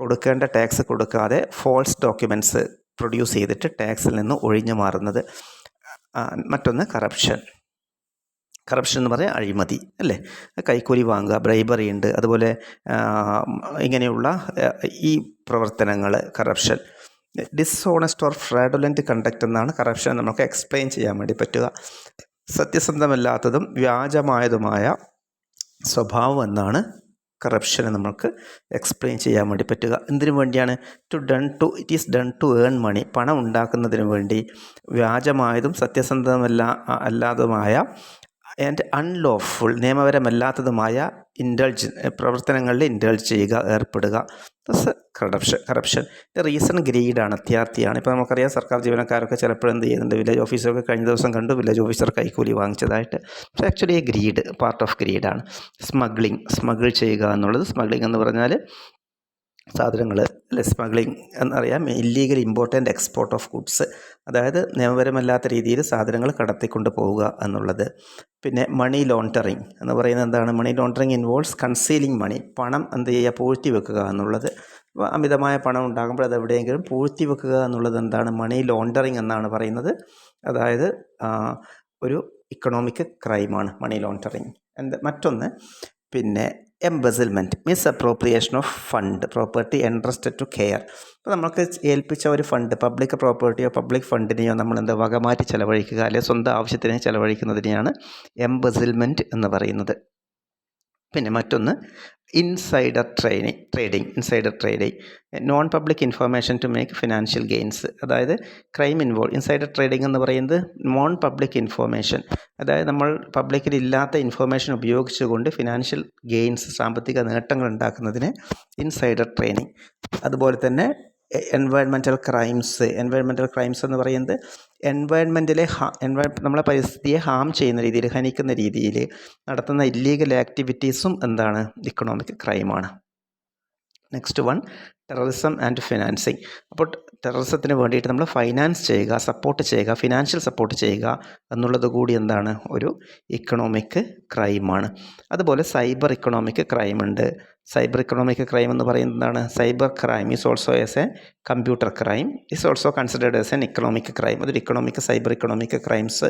കൊടുക്കേണ്ട ടാക്സ് കൊടുക്കാതെ ഫോൾസ് ഡോക്യുമെൻറ്റ്സ് പ്രൊഡ്യൂസ് ചെയ്തിട്ട് ടാക്സിൽ നിന്ന് ഒഴിഞ്ഞു മാറുന്നത്. മറ്റൊന്ന് കറപ്ഷൻ എന്ന് പറയാൻ അഴിമതി അല്ലേ, കൈക്കൂലി വാങ്ങുക, ബ്രൈബറി ഉണ്ട്, അതുപോലെ ഇങ്ങനെയുള്ള ഈ പ്രവർത്തനങ്ങൾ കറപ്ഷൻ. ഡിസ്ഓണസ്റ്റ് ഓർ ഫ്രാഡുലൻറ്റ് കണ്ടക്റ്റ് എന്നാണ് കറപ്ഷൻ നമുക്ക് എക്സ്പ്ലെയിൻ ചെയ്യാൻ വേണ്ടി പറ്റുക. സത്യസന്ധമല്ലാത്തതും വ്യാജമായതുമായ സ്വഭാവം എന്നാണ് കറപ്ഷന് നമുക്ക് എക്സ്പ്ലെയിൻ ചെയ്യാൻ വേണ്ടി പറ്റുക. എന്തിനു വേണ്ടിയാണ്? It is done to earn money, പണം ഉണ്ടാക്കുന്നതിന് വേണ്ടി വ്യാജമായതും അല്ലാത്തതുമായ ആൻഡ് അൺലോഫുൾ, നിയമപരമല്ലാത്തതുമായ പ്രവർത്തനങ്ങളിൽ ഇൻഡൾജ് ചെയ്യുക, ഏർപ്പെടുക. കറപ്ഷൻ. റീസൺ ഗ്രീഡാണ്, അത്യാർത്തിയാണ്. ഇപ്പോൾ നമുക്കറിയാം സർക്കാർ ജീവനക്കാരൊക്കെ ചിലപ്പോൾ എന്ത് ചെയ്യുന്നുണ്ട്, വില്ലേജ് ഓഫീസറൊക്കെ കഴിഞ്ഞ ദിവസം കണ്ടു വില്ലേജ് ഓഫീസർ കൈക്കൂലി വാങ്ങിച്ചതായിട്ട്. പക്ഷേ ആക്ച്വലി ഗ്രീഡ് പാർട്ട് ഓഫ് ഗ്രീഡാണ്. സ്മഗിൾ ചെയ്യുക എന്നുള്ളത്. സ്മഗ്ലിംഗ് എന്ന് പറഞ്ഞാൽ സാധനങ്ങൾ അല്ലെ, സ്മഗ്ലിംഗ് എന്നറിയാം, illegal import and export of goods, അതായത് നിയമപരമല്ലാത്ത രീതിയിൽ സാധനങ്ങൾ കടത്തിക്കൊണ്ട് പോവുക എന്നുള്ളത്. പിന്നെ മണി ലോണ്ടറിങ് എന്ന് പറയുന്നത് എന്താണ്? മണി ലോണ്ടറിങ് ഇൻവോൾവ്സ് കൺസീലിംഗ് മണി, പണം എന്ത് ചെയ്യുക, പൂഴ്ത്തി വെക്കുക എന്നുള്ളത്. അപ്പോൾ അമിതമായ പണം ഉണ്ടാകുമ്പോൾ അത് എവിടെയെങ്കിലും പൂഴ്ത്തി വെക്കുക എന്നുള്ളത് എന്താണ്? മണി ലോണ്ടറിങ് എന്നാണ് പറയുന്നത്. അതായത് ഒരു ഇക്കണോമിക് ക്രൈമാണ് മണി ലോണ്ടറിങ്. മറ്റൊന്ന് പിന്നെ embezzlement, misappropriation of fund, property entrusted to care. അപ്പോൾ നമുക്ക് ഏൽപ്പിച്ച ഒരു ഫണ്ട്, പബ്ലിക് പ്രോപ്പർട്ടിയോ പബ്ലിക് ഫണ്ടിനെയോ നമ്മൾ വകമാറ്റി ചിലവഴിക്കുക, അല്ലെങ്കിൽ സ്വന്തം ആവശ്യത്തിന് ചിലവഴിക്കുന്നതിനെയാണ് എംബസിൽമെൻറ്റ് എന്ന് പറയുന്നത്. പിന്നെ മറ്റൊന്ന് insider trading, non public information to make financial gains. അതായത് ഇൻസൈഡർ ട്രേഡിംഗ് എന്ന് പറയുന്നത് നോൺ പബ്ലിക് ഇൻഫർമേഷൻ, അതായത് നമ്മൾ പബ്ലിക്കിൽ ഇല്ലാത്ത ഇൻഫർമേഷൻ ഉപയോഗിച്ചുകൊണ്ട് ഫിനാൻഷ്യൽ ഗെയിൻസ്, സാമ്പത്തിക നേട്ടങ്ങൾ ഉണ്ടാക്കുന്നതിന് ഇൻസൈഡർ ട്രേഡിംഗ്. അതുപോലെ തന്നെ എൻവയൺമെൻറ്റൽ ക്രൈംസ് എന്ന് പറയുന്നത് നമ്മളെ പരിസ്ഥിതിയെ ഹാം ചെയ്യുന്ന രീതിയിൽ, ഹനിക്കുന്ന രീതിയിൽ നടത്തുന്ന ഇല്ലീഗൽ ആക്ടിവിറ്റീസും എന്താണ്? ഇക്കണോമിക് ക്രൈമാണ്. Next one terrorism and financing. അപ്പോൾ ടെററിസത്തിന് വേണ്ടിയിട്ട് നമ്മൾ ഫിനാൻഷ്യൽ സപ്പോർട്ട് ചെയ്യുക എന്നുള്ളത് കൂടി എന്താണ്? ഒരു ഇക്കണോമിക് ക്രൈമാണ്. അതുപോലെ സൈബർ ഇക്കണോമിക് ക്രൈം ഉണ്ട്. സൈബർ ഇക്കണോമിക് ക്രൈം എന്ന് പറയുന്നത് എന്താണ്? Cyber crime is also as A computer crime, is also considered as an economic crime. അതൊരു സൈബർ ഇക്കണോമിക് ക്രൈംസ്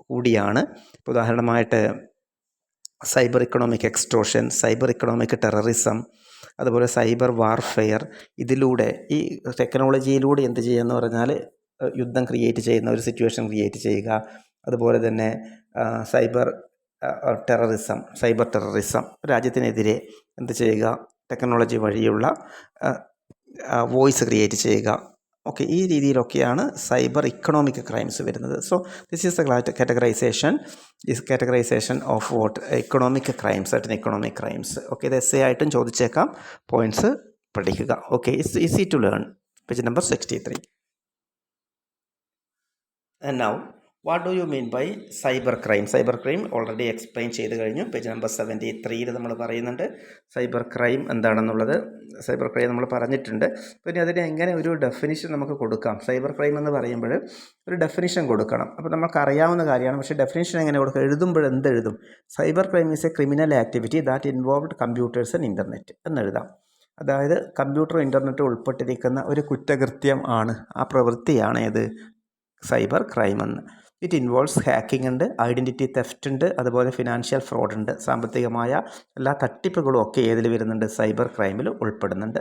കൂടിയാണ്. ഉദാഹരണമായിട്ട് cyber economic extortion, cyber economic terrorism, അതുപോലെ cyber warfare. ഇതിലൂടെ ഈ ടെക്നോളജിയിലൂടെ എന്ത് ചെയ്യുക എന്ന് പറഞ്ഞാൽ യുദ്ധം ക്രിയേറ്റ് ചെയ്യുന്ന ഒരു സിറ്റുവേഷൻ ക്രിയേറ്റ് ചെയ്യുക. അതുപോലെ തന്നെ സൈബർ ടെററിസം, രാജ്യത്തിനെതിരെ എന്ത് ചെയ്യുക? ടെക്നോളജി വഴിയുള്ള വോയിസ് ക്രിയേറ്റ് ചെയ്യുക. ഓക്കെ, ഈ രീതിയിലൊക്കെയാണ് സൈബർ ഇക്കണോമിക് ക്രൈംസ് വരുന്നത്. So this is the categorization of what economic crimes, certain economic crimes. Okay, ഇത് എസ്സേ ആയിട്ടും ചോദിച്ചേക്കാം. പോയിൻറ്റ്സ് പഠിക്കുക. Okay, it's easy to learn. Page number 63. And now what do you mean by cyber crime already explain ചെയ്ത് കഴിഞ്ഞു. Page number 73 നമ്മൾ പറയുന്നുണ്ട് cyber crime എന്താണെന്നുള്ളത്. Cyber crime നമ്മൾ പറഞ്ഞിട്ടുണ്ട്. പിന്നെ അതിന് എങ്ങനെ ഒരു ഡെഫിനിഷൻ നമുക്ക് കൊടുക്കാം? സൈബർ ക്രൈം എന്ന് പറയുമ്പോൾ ഒരു ഡെഫിനിഷൻ കൊടുക്കണം. അപ്പോൾ നമുക്ക് അറിയാവുന്ന കാര്യമാണ്, പക്ഷേ ഡെഫിനിഷൻ എങ്ങനെ കൊടുക്കുക? എഴുതുമ്പോൾ എന്തെഴുതും? Cyber crime is a criminal activity that involved computers and internet എന്നെഴുതാം. അതായത് കമ്പ്യൂട്ടറും ഇൻ്റർനെറ്റും ഉൾപ്പെട്ടിരിക്കുന്ന ഒരു കുറ്റകൃത്യം ആണ്, ആ പ്രവൃത്തിയാണ് ഏത്? സൈബർ ക്രൈം എന്ന്. ഇറ്റ് ഇൻവോൾവ്സ് ഹാക്കിംഗ് ഉണ്ട്, ഐഡൻറ്റിറ്റി തെഫ്റ്റ് ഉണ്ട്, അതുപോലെ ഫിനാൻഷ്യൽ ഫ്രോഡ് ഉണ്ട്. സാമ്പത്തികമായ എല്ലാ തട്ടിപ്പുകളും ഒക്കെ ഏതിൽ വരുന്നുണ്ട്? സൈബർ ക്രൈമിൽ ഉൾപ്പെടുന്നുണ്ട്.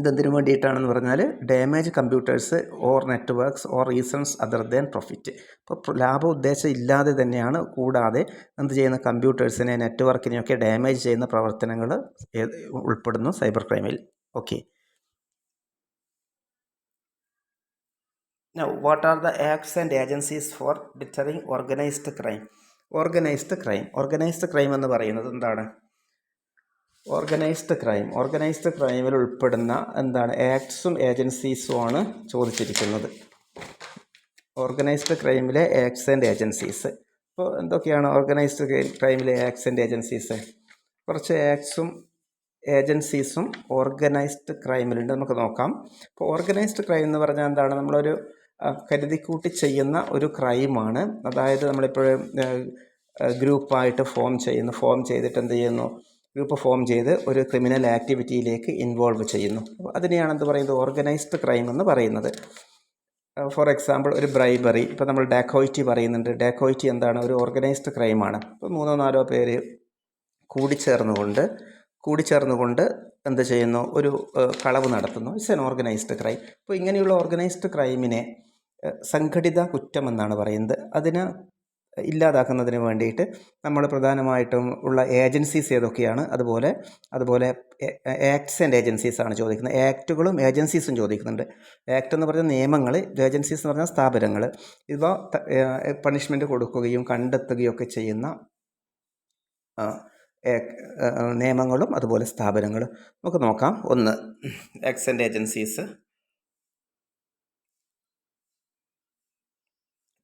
ഇതെന്തിനു വേണ്ടിയിട്ടാണെന്ന് പറഞ്ഞാൽ damage computers or networks or reasons other than profit. ഇപ്പോൾ ലാഭ ഉദ്ദേശം ഇല്ലാതെ തന്നെയാണ്, കൂടാതെ എന്ത് ചെയ്യുന്ന കമ്പ്യൂട്ടേഴ്സിനെ നെറ്റ്വർക്കിനെയൊക്കെ ഡാമേജ് ചെയ്യുന്ന പ്രവർത്തനങ്ങൾ ഉൾപ്പെടുന്നു സൈബർ ക്രൈമിൽ. Okay, now what are the acts and agencies for deterring organized crime? Organised crime എന്ന് പറയുന്നത് എന്താണ്? ഓർഗനൈസ്ഡ് ക്രൈമിൽ ഉൾപ്പെടുന്ന എന്താണ്? ആക്ട്സും ഏജൻസീസും ആണ് ചോദിച്ചിരിക്കുന്നത്. ഓർഗനൈസ്ഡ് ക്രൈമിലെ ആക്ട്സ് ആൻഡ് ഏജൻസീസ്. അപ്പോൾ എന്തൊക്കെയാണ് ഓർഗനൈസ്ഡ് ക്രൈമിലെ ആക്ട്സ് ആൻഡ് ഏജൻസീസ്? കുറച്ച് ആക്ട്സും ഏജൻസീസും ഓർഗനൈസ്ഡ് ക്രൈമിലുണ്ട്, നമുക്ക് നോക്കാം. ഇപ്പോൾ ഓർഗനൈസ്ഡ് ക്രൈം എന്ന് പറഞ്ഞാൽ എന്താണ്? നമ്മളൊരു കരുതിക്കൂട്ടി ചെയ്യുന്ന ഒരു ക്രൈമാണ്. അതായത് നമ്മളിപ്പോൾ ഗ്രൂപ്പായിട്ട് ഫോം ചെയ്തിട്ട് എന്ത് ചെയ്യുന്നു? ഗ്രൂപ്പ് ഫോം ചെയ്ത് ഒരു ക്രിമിനൽ ആക്ടിവിറ്റിയിലേക്ക് ഇൻവോൾവ് ചെയ്യുന്നു. അപ്പോൾ അതിനെയാണ് എന്ത് പറയുന്നത്, ഓർഗനൈസ്ഡ് ക്രൈം എന്ന് പറയുന്നത്. ഫോർ എക്സാമ്പിൾ ഒരു ബ്രൈബറി, ഇപ്പോൾ നമ്മൾ ഡാക്കോയിറ്റി പറയുന്നുണ്ട്. ഡാക്കോയിറ്റി എന്താണ്, ഒരു ഓർഗനൈസ്ഡ് ക്രൈമാണ്. ഇപ്പോൾ 3-4 പേര് കൂടിച്ചേർന്നുകൊണ്ട് എന്ത് ചെയ്യുന്നു, ഒരു കളവ് നടത്തുന്നു. It's an organised crime. അപ്പോൾ ഇങ്ങനെയുള്ള ഓർഗനൈസ്ഡ് ക്രൈമിനെ സംഘടിത കുറ്റമെന്നാണ് പറയുന്നത്. അതിന് ഇല്ലാതാക്കുന്നതിന് വേണ്ടിയിട്ട് നമ്മൾ പ്രധാനമായിട്ടും ഉള്ള ഏജൻസീസ് ഏതൊക്കെയാണ്, അതുപോലെ ആക്ട്സ് ആൻഡ് ഏജൻസീസ് ആണ് ചോദിക്കുന്നത്. ആക്റ്റുകളും ഏജൻസീസും ചോദിക്കുന്നുണ്ട്. ആക്ട് എന്ന് പറഞ്ഞാൽ നിയമങ്ങൾ, ഏജൻസീസ് എന്ന് പറഞ്ഞാൽ സ്ഥാപനങ്ങൾ. ഇവ പണിഷ്മെൻറ്റ് കൊടുക്കുകയും കണ്ടെത്തുകയും ഒക്കെ ചെയ്യുന്ന നിയമങ്ങളും അതുപോലെ സ്ഥാപനങ്ങളും നമുക്ക് നോക്കാം. ഒന്ന്, acts and agencies,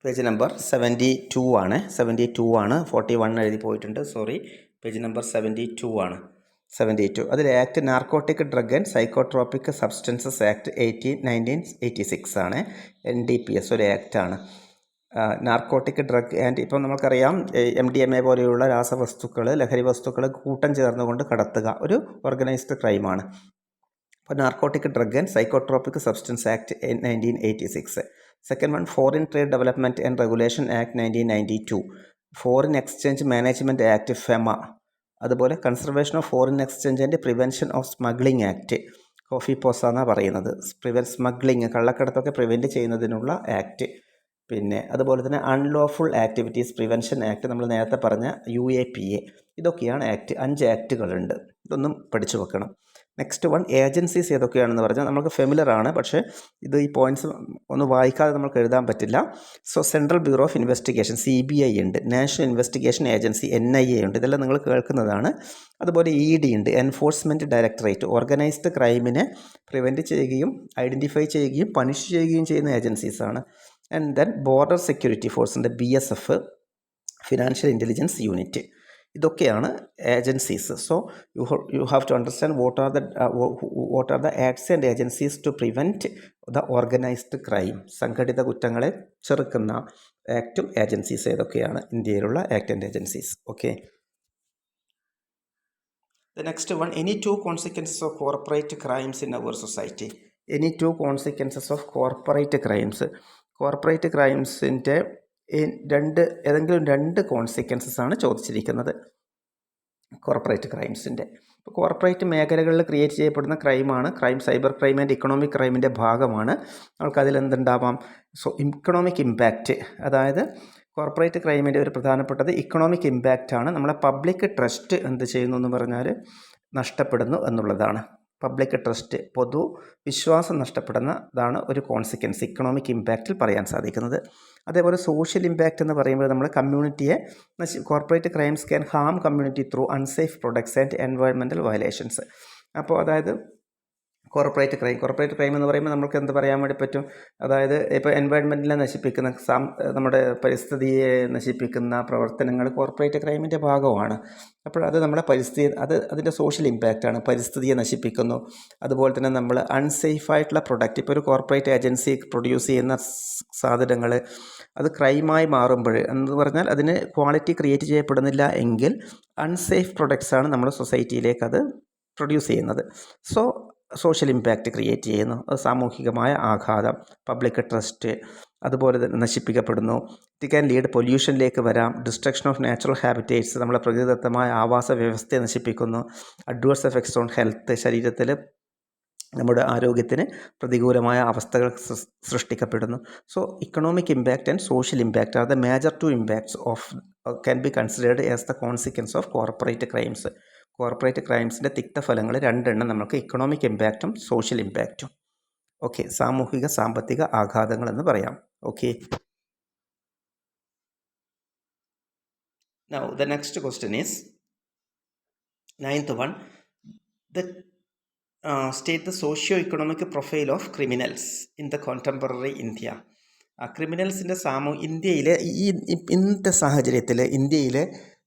page number 72 ആണ്. 41 എഴുതി പോയിട്ടുണ്ട്, സോറി. പേജ് നമ്പർ 72 ആണ്. 72 അതിൽ act narcotic drug and psychotropic substances act 1986 ആണ്. NDPS ഒരു ആക്റ്റാണ്. നാർക്കോട്ടിക് ഡ്രഗ് ആൻഡ്, ഇപ്പം നമുക്കറിയാം MDMA പോലെയുള്ള രാസവസ്തുക്കൾ, ലഹരി വസ്തുക്കൾ കൂട്ടം ചേർന്നുകൊണ്ട് കടത്തുക ഒരു ഓർഗനൈസ്ഡ് ക്രൈമാണ്. അപ്പോൾ narcotic drug and psychotropic substance act 1986. Second one, foreign trade development and regulation act 1992. Foreign exchange management act FEMA. അതുപോലെ conservation of foreign exchange and prevention of smuggling act, COFEPOSA എന്നാണ് പറയുന്നത്. Smuggling, കള്ളക്കടത്തൊക്കെ prevent ചെയ്യുന്നതിനുള്ള act. പിന്നെ അതുപോലെ തന്നെ unlawful activities prevention act, നമ്മൾ നേരത്തെ പറഞ്ഞ UAPA. ഇതൊക്കെയാണ് ആക്ട്. 5 ആക്റ്റുകളുണ്ട്. ഇതൊന്നും പഠിച്ചു വെക്കണം. നെക്സ്റ്റ് വൺ, ഏജൻസീസ് ഏതൊക്കെയാണെന്ന് പറഞ്ഞാൽ നമുക്ക് ഫെമിലർ ആണ്, പക്ഷേ ഇത് ഈ പോയിൻറ്റ്സ് ഒന്ന് വായിക്കാതെ നമുക്ക് എഴുതാൻ പറ്റില്ല. So central bureau of investigation CBI ഉണ്ട്, നാഷണൽ ഇൻവെസ്റ്റിഗേഷൻ ഏജൻസി NIA ഉണ്ട്, ഇതെല്ലാം നിങ്ങൾ കേൾക്കുന്നതാണ്. അതുപോലെ ED ഉണ്ട്, എൻഫോഴ്സ്മെൻറ്റ് ഡയറക്ടറേറ്റ്, ഓർഗനൈസ്ഡ് ക്രൈമിനെ പ്രിവെൻറ്റ് ചെയ്യുകയും ഐഡൻറ്റിഫൈ ചെയ്യുകയും പണിഷ് ചെയ്യുകയും ചെയ്യുന്ന ഏജൻസീസാണ്. And then border security force ഉണ്ട്, BSF, ഫിനാൻഷ്യൽ ഇൻ്റലിജൻസ് യൂണിറ്റ്. ഇതൊക്കെയാണ് agencies. So you have to understand what are the acts and agencies to prevent the organised crime. സംഘടിത കുറ്റങ്ങളെ ചെറുക്കുന്ന ആക്റ്റും ഏജൻസീസ് ഏതൊക്കെയാണ് ഇന്ത്യയിലുള്ള act and agencies. Okay. The next one, any 2 consequences of corporate crimes in our society. Any 2 consequences of corporate crimes. Corporate ക്രൈംസിൻ്റെ ഏതെങ്കിലും 2 consequences ആണ് ചോദിച്ചിരിക്കുന്നത് കോർപ്പറേറ്റ് ക്രൈംസിൻ്റെ. ഇപ്പോൾ കോർപ്പറേറ്റ് മേഖലകളിൽ ക്രിയേറ്റ് ചെയ്യപ്പെടുന്ന ക്രൈമാണ് crime. Cyber crime and economic ക്രൈമിൻ്റെ ഭാഗമാണ്. നമുക്കതിൽ എന്തുണ്ടാവാം, ഇക്കണോമിക് ഇമ്പാക്റ്റ്. അതായത് കോർപ്പറേറ്റ് ക്രൈമിൻ്റെ ഒരു പ്രധാനപ്പെട്ടത് ഇക്കണോമിക് ഇമ്പാക്റ്റാണ്. നമ്മളെ പബ്ലിക് ട്രസ്റ്റ് എന്ത് ചെയ്യുന്നു എന്ന് പറഞ്ഞാൽ നഷ്ടപ്പെടുന്നു എന്നുള്ളതാണ്. പബ്ലിക് ട്രസ്റ്റ്, പൊതു വിശ്വാസം നഷ്ടപ്പെടുന്നതാണ് ഒരു കോൺസിക്വൻസ് ഇക്കണോമിക് ഇമ്പാക്റ്റിൽ പറയാൻ സാധിക്കുന്നത്. അതേപോലെ സോഷ്യൽ ഇമ്പാക്റ്റ് എന്ന് പറയുമ്പോൾ നമ്മൾ കമ്മ്യൂണിറ്റിയെ corporate crimes can harm community through unsafe products and environmental violations. അപ്പോൾ അതായത് കോർപ്പറേറ്റ് ക്രൈം എന്ന് പറയുമ്പോൾ നമുക്ക് എന്ത് പറയാൻ വേണ്ടി പറ്റും, അതായത് ഇപ്പോൾ എൻവയോൺമെൻറ്റിനെ നശിപ്പിക്കുന്ന, നമ്മുടെ പരിസ്ഥിതിയെ നശിപ്പിക്കുന്ന പ്രവർത്തനങ്ങൾ കോർപ്പറേറ്റ് ക്രൈമിൻ്റെ ഭാഗമാണ്. അപ്പോൾ അത് നമ്മുടെ പരിസ്ഥിതി, അതിൻ്റെ സോഷ്യൽ ഇമ്പാക്റ്റാണ്. പരിസ്ഥിതിയെ നശിപ്പിക്കുന്നു. അതുപോലെ തന്നെ നമ്മൾ അൺസേഫായിട്ടുള്ള പ്രൊഡക്റ്റ്, ഇപ്പോൾ ഒരു കോർപ്പറേറ്റ് ഏജൻസി പ്രൊഡ്യൂസ് ചെയ്യുന്ന സാധനങ്ങൾ അത് ക്രൈമായി മാറുമ്പോൾ എന്ന് പറഞ്ഞാൽ അതിന് ക്വാളിറ്റി ക്രിയേറ്റ് ചെയ്യപ്പെടുന്നില്ല എങ്കിൽ അൺസേഫ് പ്രൊഡക്ട്സാണ് നമ്മുടെ സൊസൈറ്റിയിലേക്ക് അത് പ്രൊഡ്യൂസ് ചെയ്യുന്നത്. സോഷ്യൽ ഇമ്പാക്റ്റ് ക്രിയേറ്റ് ചെയ്യുന്നു. സാമൂഹികമായ ആഘാതം, പബ്ലിക് ട്രസ്റ്റ് അതുപോലെ തന്നെ നശിപ്പിക്കപ്പെടുന്നു. ഇറ്റ് ക്യാൻ ലീഡ് പൊല്യൂഷനിലേക്ക് വരാം. ഡിസ്ട്രക്ഷൻ ഓഫ് നാച്ചുറൽ ഹാബിറ്റേറ്റ്സ്, നമ്മളെ പ്രകൃതിദത്തമായ ആവാസ വ്യവസ്ഥയെ നശിപ്പിക്കുന്നു. അഡ്വേഴ്സ് എഫക്ട്സ് ഓൺ ഹെൽത്ത്, ശരീരത്തിൽ നമ്മുടെ ആരോഗ്യത്തിന് പ്രതികൂലമായ അവസ്ഥകൾ സൃഷ്ടിക്കപ്പെടുന്നു. So economic impact and social impact are the major 2 impacts of can be considered as the consequence of corporate crimes. Corporate ക്രൈംസിൻ്റെ തിക്തഫലങ്ങൾ 2 നമുക്ക് ഇക്കണോമിക് ഇമ്പാക്റ്റും സോഷ്യൽ ഇമ്പാക്റ്റും. ഓക്കെ, സാമൂഹിക സാമ്പത്തിക ആഘാതങ്ങൾ എന്ന് പറയാം. Okay. Now the next question is 9th one. State the socio-economic profile of criminals in the contemporary India. ക്രിമിനൽസിൻ്റെ ഇന്ത്യയിലെ ഇന്നത്തെ സാഹചര്യത്തിൽ ഇന്ത്യയിലെ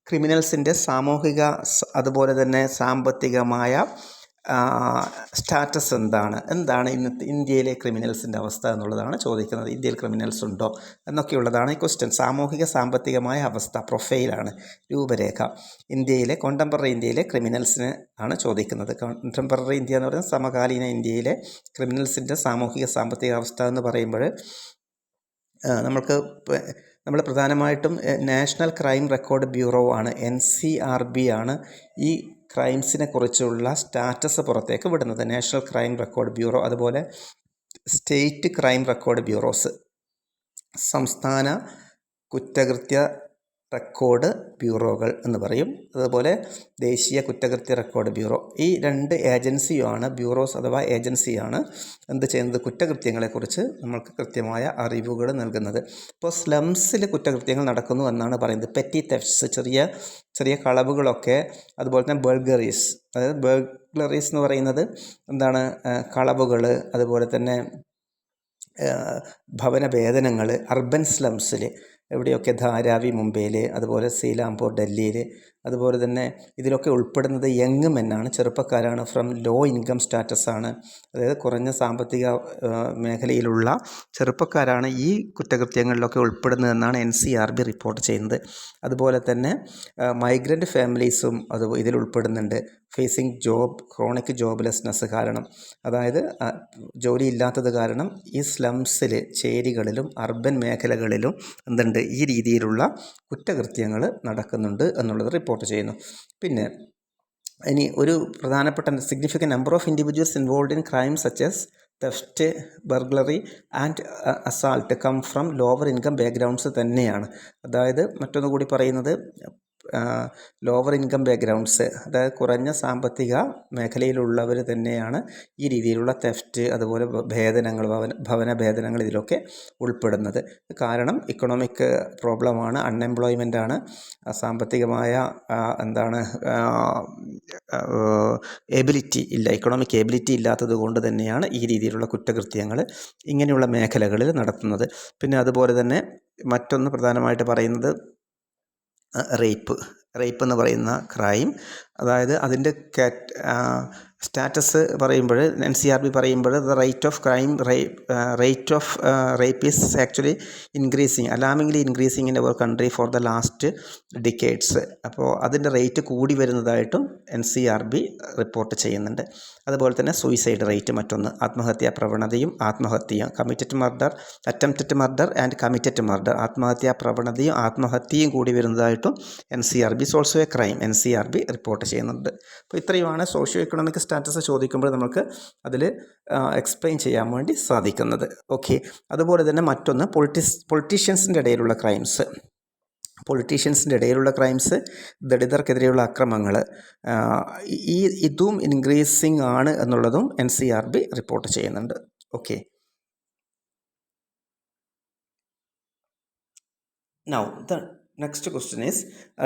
ക്രിമിനൽസിൻ്റെ സാമൂഹിക അതുപോലെ തന്നെ സാമ്പത്തികമായ സ്റ്റാറ്റസ് എന്താണ് ഇന്നത്തെ ഇന്ത്യയിലെ ക്രിമിനൽസിൻ്റെ അവസ്ഥ എന്നുള്ളതാണ് ചോദിക്കുന്നത്. ഇന്ത്യയിൽ ക്രിമിനൽസ് ഉണ്ടോ എന്നൊക്കെയുള്ളതാണ് ഈ ക്വസ്റ്റ്യൻ. സാമൂഹിക സാമ്പത്തികമായ അവസ്ഥ, പ്രൊഫൈലാണ്, രൂപരേഖ. കോണ്ടംപററി ഇന്ത്യയിലെ ക്രിമിനൽസിന് ആണ് ചോദിക്കുന്നത്. കോണ്ടംപററി ഇന്ത്യ എന്ന് പറയുന്നത് സമകാലീന ഇന്ത്യയിലെ ക്രിമിനൽസിൻ്റെ സാമൂഹിക സാമ്പത്തിക അവസ്ഥ എന്ന് പറയുമ്പോൾ നമ്മൾ പ്രധാനമായിട്ടും നാഷണൽ ക്രൈം റെക്കോർഡ് ബ്യൂറോ ആണ്, NCRB ആണ് ഈ ക്രൈംസിനെ കുറിച്ചുള്ള സ്റ്റാറ്റസ് പുറത്തേക്ക് വിടുന്നത്. നാഷണൽ ക്രൈം റെക്കോർഡ് ബ്യൂറോ, അതുപോലെ സ്റ്റേറ്റ് ക്രൈം റെക്കോർഡ് ബ്യൂറോസ്, സംസ്ഥാന കുറ്റകൃത്യ റെക്കോർഡ് ബ്യൂറോകൾ എന്ന് പറയും. അതുപോലെ ദേശീയ കുറ്റകൃത്യ റെക്കോർഡ് ബ്യൂറോ. ഈ 2 ഏജൻസിയാണ്, ബ്യൂറോസ് അഥവാ ഏജൻസിയാണ് എന്ത് ചെയ്യുന്നത്, കുറ്റകൃത്യങ്ങളെക്കുറിച്ച് നമ്മൾക്ക് കൃത്യമായ അറിവുകൾ നൽകുന്നത്. ഇപ്പോൾ സ്ലംസിൽ കുറ്റകൃത്യങ്ങൾ നടക്കുന്നു എന്നാണ് പറയുന്നത്. പെറ്റി തെഫ്റ്റ്സ്, ചെറിയ കളവുകളൊക്കെ, അതുപോലെ തന്നെ ബർഗ്ലറീസ്. അതായത് ബർഗ്ലറീസ് എന്ന് പറയുന്നത് കളവുകൾ, അതുപോലെ തന്നെ ഭവനഭേദനങ്ങൾ അർബൻ സ്ലംസിൽ എവിടെയൊക്കെ, ധാരാവി മുംബൈയിൽ, അതുപോലെ സീലാംപൂർ ഡൽഹിയിൽ. അതുപോലെ തന്നെ ഇതിലൊക്കെ ഉൾപ്പെടുന്നത് യങ് മെന്നാണ്, ചെറുപ്പക്കാരാണ്, ഫ്രം ലോ ഇൻകം സ്റ്റാറ്റസ് ആണ്. അതായത് കുറഞ്ഞ സാമ്പത്തിക മേഖലയിലുള്ള ചെറുപ്പക്കാരാണ് ഈ കുറ്റകൃത്യങ്ങളിലൊക്കെ ഉൾപ്പെടുന്നതെന്നാണ് NCRB റിപ്പോർട്ട് ചെയ്യുന്നത്. അതുപോലെ തന്നെ മൈഗ്രൻ്റ് ഫാമിലീസും ഇതിൽ ഉൾപ്പെടുന്നുണ്ട്. ഫേസിങ് ക്രോണിക് ജോബ്ലെസ്നെസ് കാരണം, അതായത് ജോലിയില്ലാത്തത് കാരണം ഈ സ്ലംസിൽ, ചേരികളിലും അർബൻ മേഖലകളിലും ഈ രീതിയിലുള്ള കുറ്റകൃത്യങ്ങൾ നടക്കുന്നുണ്ട് എന്നുള്ളത് റിപ്പോർട്ട് ചെയ്യുന്നു. പിന്നെ ഇനി ഒരു പ്രധാനപ്പെട്ട significant number of individuals involve in crime such as theft, burglary and assault come from lower income backgrounds തന്നെയാണ്. അതായത് മറ്റൊന്നുകൂടി പറയുന്നത്, ലോവർ ഇൻകം ബാക്ക്ഗ്രൗണ്ട്സ്, അതായത് കുറഞ്ഞ സാമ്പത്തിക മേഖലയിലുള്ളവർ തന്നെയാണ് ഈ രീതിയിലുള്ള തെഫ്റ്റ്, അതുപോലെ ഭവന ഭേദനങ്ങൾ ഇതിലൊക്കെ ഉൾപ്പെടുന്നത്. കാരണം ഇക്കണോമിക് പ്രോബ്ലമാണ്, അൺഎംപ്ലോയ്മെൻ്റ് ആണ്, സാമ്പത്തികമായ എബിലിറ്റി ഇല്ല, ഇക്കണോമിക് എബിലിറ്റി ഇല്ലാത്തത് കൊണ്ട് തന്നെയാണ് ഈ രീതിയിലുള്ള കുറ്റകൃത്യങ്ങൾ ഇങ്ങനെയുള്ള മേഖലകളിൽ നടത്തുന്നത്. പിന്നെ അതുപോലെ തന്നെ മറ്റൊന്ന് പ്രധാനമായിട്ട് പറയുന്നത് റേപ്പ് എന്ന് പറയുന്ന ക്രൈം. അതായത് അതിൻ്റെ സ്റ്റാറ്റസ് പറയുമ്പോൾ NCRB പറയുമ്പോൾ the rate of rape is actually alarmingly increasing in our country for the last decades. അപ്പോൾ അതിൻ്റെ റേറ്റ് കൂടി വരുന്നതായിട്ടും NCRB റിപ്പോർട്ട് ചെയ്യുന്നുണ്ട്. അതുപോലെ തന്നെ സൂയിസൈഡ് റേറ്റ് മറ്റൊന്ന്, ആത്മഹത്യാ പ്രവണതയും ആത്മഹത്യയും, attempted murder and committed murder, ആത്മഹത്യാ പ്രവണതയും ആത്മഹത്യയും കൂടി വരുന്നതായിട്ടും NCRB is also a crime NCRB report ചെയ്യുന്നുണ്ട്. അപ്പോൾ ഇത്രയുമാണ് സോഷ്യോ എക്കണോമിക് സ്റ്റാറ്റസ് ചോദിക്കുമ്പോൾ നമുക്ക് അതിൽ എക്സ്പ്ലെയിൻ ചെയ്യാൻ വേണ്ടി സാധിക്കുന്നത്. ഓക്കെ. അതുപോലെ തന്നെ മറ്റൊന്ന് പൊളിറ്റീഷ്യൻസിൻ്റെ ഇടയിലുള്ള ക്രൈംസ്, ദളിതർക്കെതിരെയുള്ള അക്രമങ്ങൾ, ഇതും ഇൻക്രീസിങ് ആണ് എന്നുള്ളതും NCRB റിപ്പോർട്ട് ചെയ്യുന്നുണ്ട്. Okay. Now next question is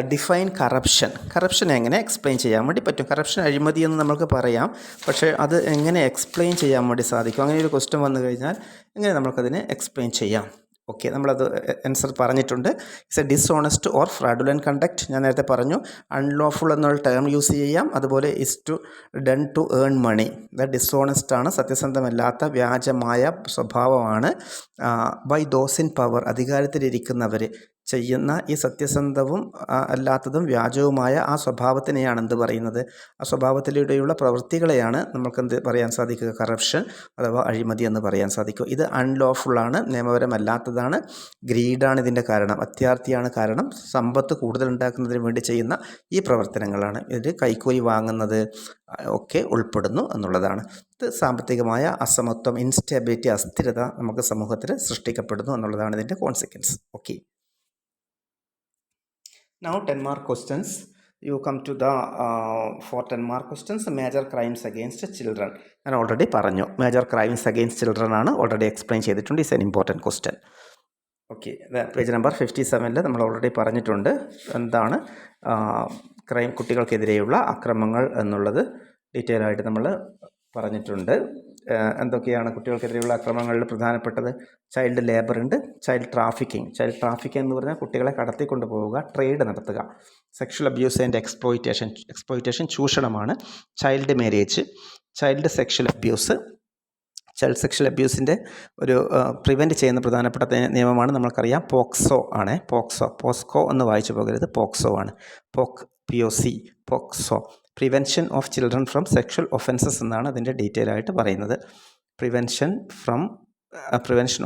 define corruption എങ്ങനെ എക്സ്പ്ലെയിൻ ചെയ്യാൻ വേണ്ടി പറ്റും? കറപ്ഷൻ അഴിമതി എന്ന് നമുക്ക് പറയാം, പക്ഷേ അത് എങ്ങനെ എക്സ്പ്ലെയിൻ ചെയ്യാൻ വേണ്ടി സാധിക്കും? അങ്ങനെ ഒരു ക്വസ്റ്റ്യൻ വന്നു കഴിഞ്ഞാൽ എങ്ങനെ നമുക്കതിനെ എക്സ്പ്ലെയിൻ ചെയ്യാം? ഓക്കെ, നമ്മളത് ആൻസർ പറഞ്ഞിട്ടുണ്ട്. It's a dishonest or fraudulent conduct. ഞാൻ നേരത്തെ പറഞ്ഞു, അൺലോഫുൾ എന്നുള്ള ടേം യൂസ് ചെയ്യാം. അതുപോലെ is done to earn money. Dishonest ആണ്, സത്യസന്ധമല്ലാത്ത വ്യാജമായ സ്വഭാവമാണ്. ബൈ ദോസ് ഇൻ പവർ, അധികാരത്തിലിരിക്കുന്നവർ ചെയ്യുന്ന ഈ സത്യസന്ധവും അല്ലാത്തതും വ്യാജവുമായ ആ സ്വഭാവത്തിനെയാണ് എന്ത് പറയുന്നത്? ആ സ്വഭാവത്തിലൂടെയുള്ള പ്രവൃത്തികളെയാണ് നമുക്കെന്ത് പറയാൻ സാധിക്കുക? കറപ്ഷൻ അഥവാ അഴിമതി എന്ന് പറയാൻ സാധിക്കും. ഇത് അൺലോഫുള്ളാണ്, നിയമപരമല്ലാത്തതാണ്. ഗ്രീഡാണ് ഇതിൻ്റെ കാരണം, അത്യാർത്തിയാണ് കാരണം. സമ്പത്ത് കൂടുതൽ ഉണ്ടാക്കുന്നതിന് വേണ്ടി ചെയ്യുന്ന ഈ പ്രവർത്തനങ്ങളാണ്. ഇതിൽ കൈക്കൂലി വാങ്ങുന്നത് ഒക്കെ ഉൾപ്പെടുന്നു എന്നുള്ളതാണ്. ഇത് സാമ്പത്തികമായ അസമത്വം, ഇൻസ്റ്റെബിലിറ്റി, അസ്ഥിരത നമുക്ക് സമൂഹത്തിൽ സൃഷ്ടിക്കപ്പെടുന്നു എന്നുള്ളതാണ് ഇതിൻ്റെ consequence. Okay. Now 10 mark questions. You come to the for 10 mark questions, major crimes against children. ഞാൻ ഓൾറെഡി പറഞ്ഞു, മേജർ ക്രൈംസ് അഗെയിൻസ്റ്റ് ചിൽഡ്രൻ ആണ്, ഓൾറെഡി എക്സ്പ്ലെയിൻ ചെയ്തിട്ടുണ്ട്. It's an important question. Okay, page number 57 നമ്മൾ ഓൾറെഡി പറഞ്ഞിട്ടുണ്ട് എന്താണ് കുട്ടികൾക്കെതിരെയുള്ള അക്രമങ്ങൾ എന്നുള്ളത് detail ആയിട്ട് നമ്മൾ പറഞ്ഞിട്ടുണ്ട്. എന്തൊക്കെയാണ് കുട്ടികൾക്കെതിരെയുള്ള അക്രമങ്ങളിൽ പ്രധാനപ്പെട്ടത്? ചൈൽഡ് ലേബർ ഉണ്ട്, ചൈൽഡ് ട്രാഫിക്കിംഗ് എന്ന് പറഞ്ഞാൽ കുട്ടികളെ കടത്തിക്കൊണ്ട് പോവുക, ട്രേഡ് നടത്തുക. സെക്ഷൽ അബ്യൂസ് ആൻഡ് എക്സ്പ്ലോയിറ്റേഷൻ ചൂഷണമാണ്. ചൈൽഡ് മാരേജ്, ചൈൽഡ് സെക്ഷൽ അബ്യൂസിൻ്റെ ഒരു പ്രിവെൻറ്റ് ചെയ്യുന്ന പ്രധാനപ്പെട്ട നിയമമാണ് നമ്മൾക്കറിയാം, പോക്സോ എന്ന് വായിച്ചു പോകരുത്, പോക്സോ ആണ്. POCSO, prevention of children from sexual offences എന്നാണ് അതിൻ്റെ ഡീറ്റെയിൽ ആയിട്ട് പറയുന്നത്. Prevention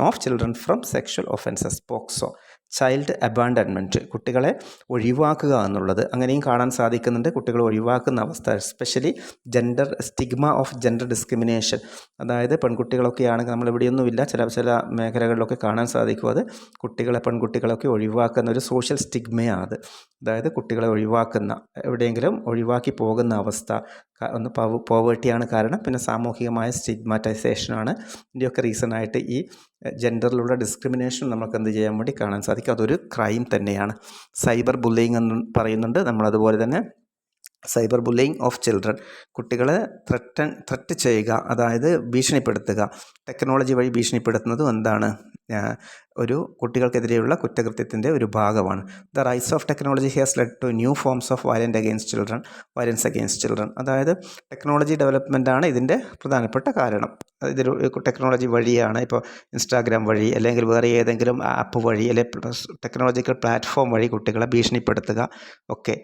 of children from sexual offences, POCSO. Child abandonment, കുട്ടികളെ ഒഴിവാക്കുക എന്നുള്ളത്, അങ്ങനെയും കാണാൻ സാധിക്കുന്നുണ്ട്. കുട്ടികളെ ഒഴിവാക്കുന്ന അവസ്ഥ, especially stigma of gender discrimination, അതായത് പെൺകുട്ടികളൊക്കെ ആണെങ്കിൽ നമ്മളിവിടെയൊന്നുമില്ല, ചില മേഖലകളിലൊക്കെ കാണാൻ സാധിക്കും. അത് പെൺകുട്ടികളൊക്കെ ഒഴിവാക്കുന്ന ഒരു സോഷ്യൽ സ്റ്റിഗ്മയാണ് അത്. അതായത് കുട്ടികളെ ഒഴിവാക്കുന്ന, എവിടെയെങ്കിലും ഒഴിവാക്കി പോകുന്ന അവസ്ഥ. ഒന്ന് പോവേർട്ടിയാണ് കാരണം, പിന്നെ സാമൂഹികമായ സ്റ്റിഗ്മാറ്റൈസേഷനാണ്. ഇതിൻ്റെയൊക്കെ റീസണായിട്ട് ഈ ജെൻഡറിലുള്ള ഡിസ്ക്രിമിനേഷൻ നമുക്ക് എന്ത് ചെയ്യാൻ വേണ്ടി കാണാൻ സാധിക്കും, അതൊരു ക്രൈം തന്നെയാണ്. സൈബർ ബുള്ളിയിങ് എന്ന് പറയുന്നുണ്ട്. നമ്മളതുപോലെ തന്നെ സൈബർ ബുള്ളിയിങ് ഓഫ് ചിൽഡ്രൻ, കുട്ടികളെ ത്രെറ്റ് ചെയ്യുക, അതായത് ഭീഷണിപ്പെടുത്തുക. ടെക്നോളജി വഴി ഭീഷണിപ്പെടുത്തുന്നതും എന്താണ്, ഒരു കുട്ടികൾക്കെതിരെയുള്ള കുറ്റകൃത്യത്തിൻ്റെ ഒരു ഭാഗമാണ്. The rise of technology has led to new forms of violence against children. അതായത് ടെക്നോളജി ഡെവലപ്മെൻറ്റാണ് ഇതിൻ്റെ പ്രധാനപ്പെട്ട കാരണം. ഇതൊരു ടെക്നോളജി വഴിയാണ്, ഇപ്പോൾ ഇൻസ്റ്റാഗ്രാം വഴി അല്ലെങ്കിൽ വേറെ ഏതെങ്കിലും ആപ്പ് വഴി അല്ലെങ്കിൽ ടെക്നോളജിക്കൽ പ്ലാറ്റ്ഫോം വഴി കുട്ടികളെ ഭീഷണിപ്പെടുത്തുക ഒക്കെ.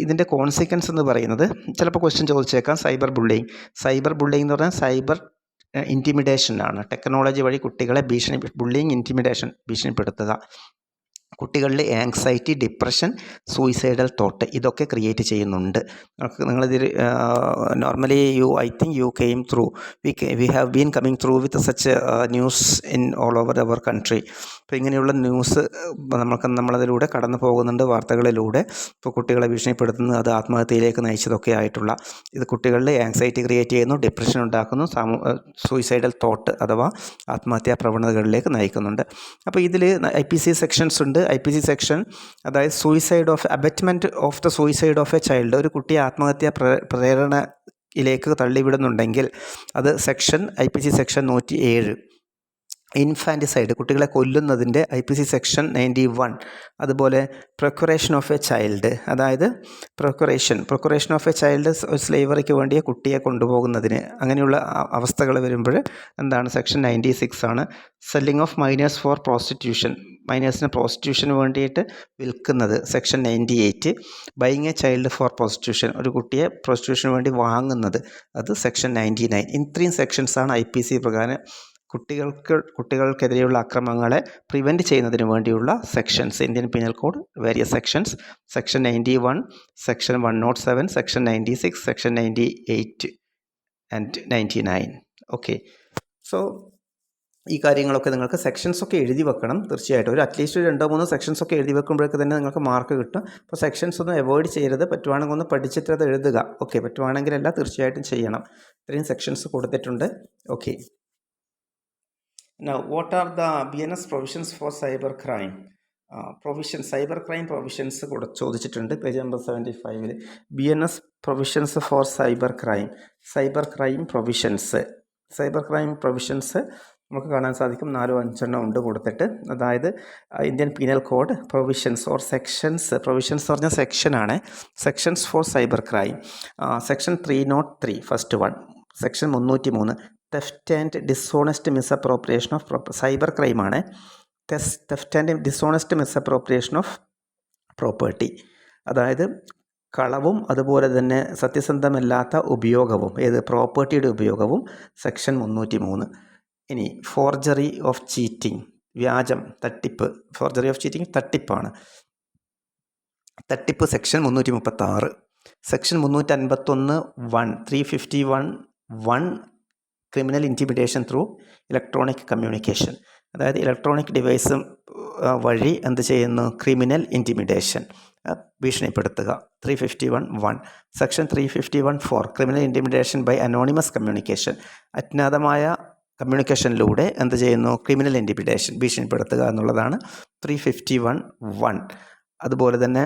ഇതിൻ്റെ കോൺസിക്വൻസ് എന്ന് പറയുന്നത്, ചിലപ്പോൾ ക്വസ്റ്റ്യൻ ചോദിച്ചേക്കാം, സൈബർ ബുള്ളിയിങ് എന്ന് പറഞ്ഞാൽ സൈബർ ഇൻറ്റിമിഡേഷനാണ്. ടെക്നോളജി വഴി കുട്ടികളെ ഭീഷണിപ്പെടുത്തുക. കുട്ടികളിൽ ആങ്സൈറ്റി, ഡിപ്രഷൻ, സൂയിസൈഡൽ തോട്ട് ഇതൊക്കെ ക്രിയേറ്റ് ചെയ്യുന്നുണ്ട്. നിങ്ങളിതിൽ normally I think you came through we have been coming through with such news in all over our country. അപ്പോൾ ഇങ്ങനെയുള്ള ന്യൂസ് നമ്മളതിലൂടെ കടന്നു പോകുന്നുണ്ട്, വാർത്തകളിലൂടെ. ഇപ്പോൾ കുട്ടികളെ ഭീഷണിപ്പെടുത്തുന്നു, അത് ആത്മഹത്യയിലേക്ക് നയിച്ചതൊക്കെ ആയിട്ടുള്ള ഇത് കുട്ടികളിൽ ആങ്സൈറ്റി ക്രിയേറ്റ് ചെയ്യുന്നു, ഡിപ്രഷൻ ഉണ്ടാക്കുന്നു, സൂയിസൈഡൽ തോട്ട് അഥവാ ആത്മഹത്യാ പ്രവണതകളിലേക്ക് നയിക്കുന്നുണ്ട്. അപ്പോൾ ഇതിൽ IPC സെക്ഷൻസ് ഉണ്ട്. IPC സെക്ഷൻ, അതായത് abetment of the suicide of a child, ഒരു കുട്ടിയെ ആത്മഹത്യാ പ്രേരണയിലേക്ക് തള്ളിവിടുന്നുണ്ടെങ്കിൽ അത് IPC സെക്ഷൻ 107. ഇൻഫാൻറ്റിസൈഡ്, കുട്ടികളെ കൊല്ലുന്നതിൻ്റെ IPC സെക്ഷൻ 91. അതുപോലെ പ്രൊക്യുറേഷൻ ഓഫ് എ ചൈൽഡ്, അതായത് പ്രൊക്യുറേഷൻ ഓഫ് എ ചൈൽഡ്, സ്ലേവറിക്ക് വേണ്ടിയ കുട്ടിയെ കൊണ്ടുപോകുന്നതിന്, അങ്ങനെയുള്ള അവസ്ഥകൾ വരുമ്പോൾ എന്താണ്, സെക്ഷൻ 96 ആണ്. Selling of minors for prostitution, മൈനേഴ്സിന് പ്രോസ്റ്റിറ്റ്യൂഷന് വേണ്ടിയിട്ട് വിൽക്കുന്നത്, section 98. Buying a child for prostitution, ഒരു കുട്ടിയെ പ്രോസ്റ്റിറ്റ്യൂഷന് വേണ്ടി വാങ്ങുന്നത്, അത് സെക്ഷൻ 99. ഇത്രയും സെക്ഷൻസാണ് IPC പ്രകാരം കുട്ടികൾക്കെതിരെയുള്ള അക്രമങ്ങളെ പ്രിവെൻറ്റ് ചെയ്യുന്നതിന് വേണ്ടിയുള്ള sections. Indian penal code various sections, section 91, section 107, section 96, section 98 and 99. Okay, so ഈ കാര്യങ്ങളൊക്കെ നിങ്ങൾക്ക് സെക്ഷൻസൊക്കെ എഴുതി വെക്കണം തീർച്ചയായിട്ടും. അറ്റ്ലീസ്റ്റ് 2-3 സെക്ഷൻസൊക്കെ എഴുതി വെക്കുമ്പോഴേക്ക് തന്നെ നിങ്ങൾക്ക് മാർക്ക് കിട്ടും. അപ്പോൾ സെക്ഷൻസ് ഒന്നും അവോയ്ഡ് ചെയ്യരുത്. പറ്റുവാണെങ്കിൽ ഒന്ന് പഠിച്ചിട്ട് അത് എഴുതുക. ഓക്കെ, പറ്റുവാണെങ്കിലല്ല, തീർച്ചയായിട്ടും ചെയ്യണം. ഇത്രയും സെക്ഷൻസ് കൊടുത്തിട്ടുണ്ട്. Okay, now what are the BNS provisions for cyber crime? Cyber crime provisions കൂടെ ചോദിച്ചിട്ടുണ്ട് page number 75. BNS provisions for cyber crime provisions നമുക്ക് കാണാൻ സാധിക്കും. 4-5 ഉണ്ട് കൊടുത്തിട്ട്. അതായത് Indian penal code provisions or sections, provisions എന്ന് പറഞ്ഞാൽ സെക്ഷനാണ്, sections for cyber crime. Section 303 first one, section 303 theft and dishonest misappropriation of cyber ക്രൈമാണ്. Theft and dishonest misappropriation of property, അതായത് കളവും അതുപോലെ തന്നെ സത്യസന്ധമല്ലാത്ത ഉപയോഗവും, പ്രോപ്പർട്ടിയുടെ ഉപയോഗവും, സെക്ഷൻ 303. ഇനി ഫോർജറി ഓഫ് ചീറ്റിംഗ്, വ്യാജം, തട്ടിപ്പ്. ഫോർജറി ഓഫ് ചീറ്റിംഗ് തട്ടിപ്പാണ്. തട്ടിപ്പ് section 336. Section 351 351 criminal intimidation through electronic communication, അതായത് ഇലക്ട്രോണിക് ഡിവൈസ് വഴി എന്ത് ചെയ്യുന്നു, ക്രിമിനൽ ഇൻറ്റിമിഡേഷൻ, ഭീഷണിപ്പെടുത്തുക. 351(1). Section 351(4) criminal intimidation by anonymous communication, അജ്ഞാതമായ കമ്മ്യൂണിക്കേഷനിലൂടെ എന്ത് ചെയ്യുന്നു, ക്രിമിനൽ ഇൻറ്റിമിഡേഷൻ, ഭീഷണിപ്പെടുത്തുക എന്നുള്ളതാണ് 351(1). അതുപോലെ തന്നെ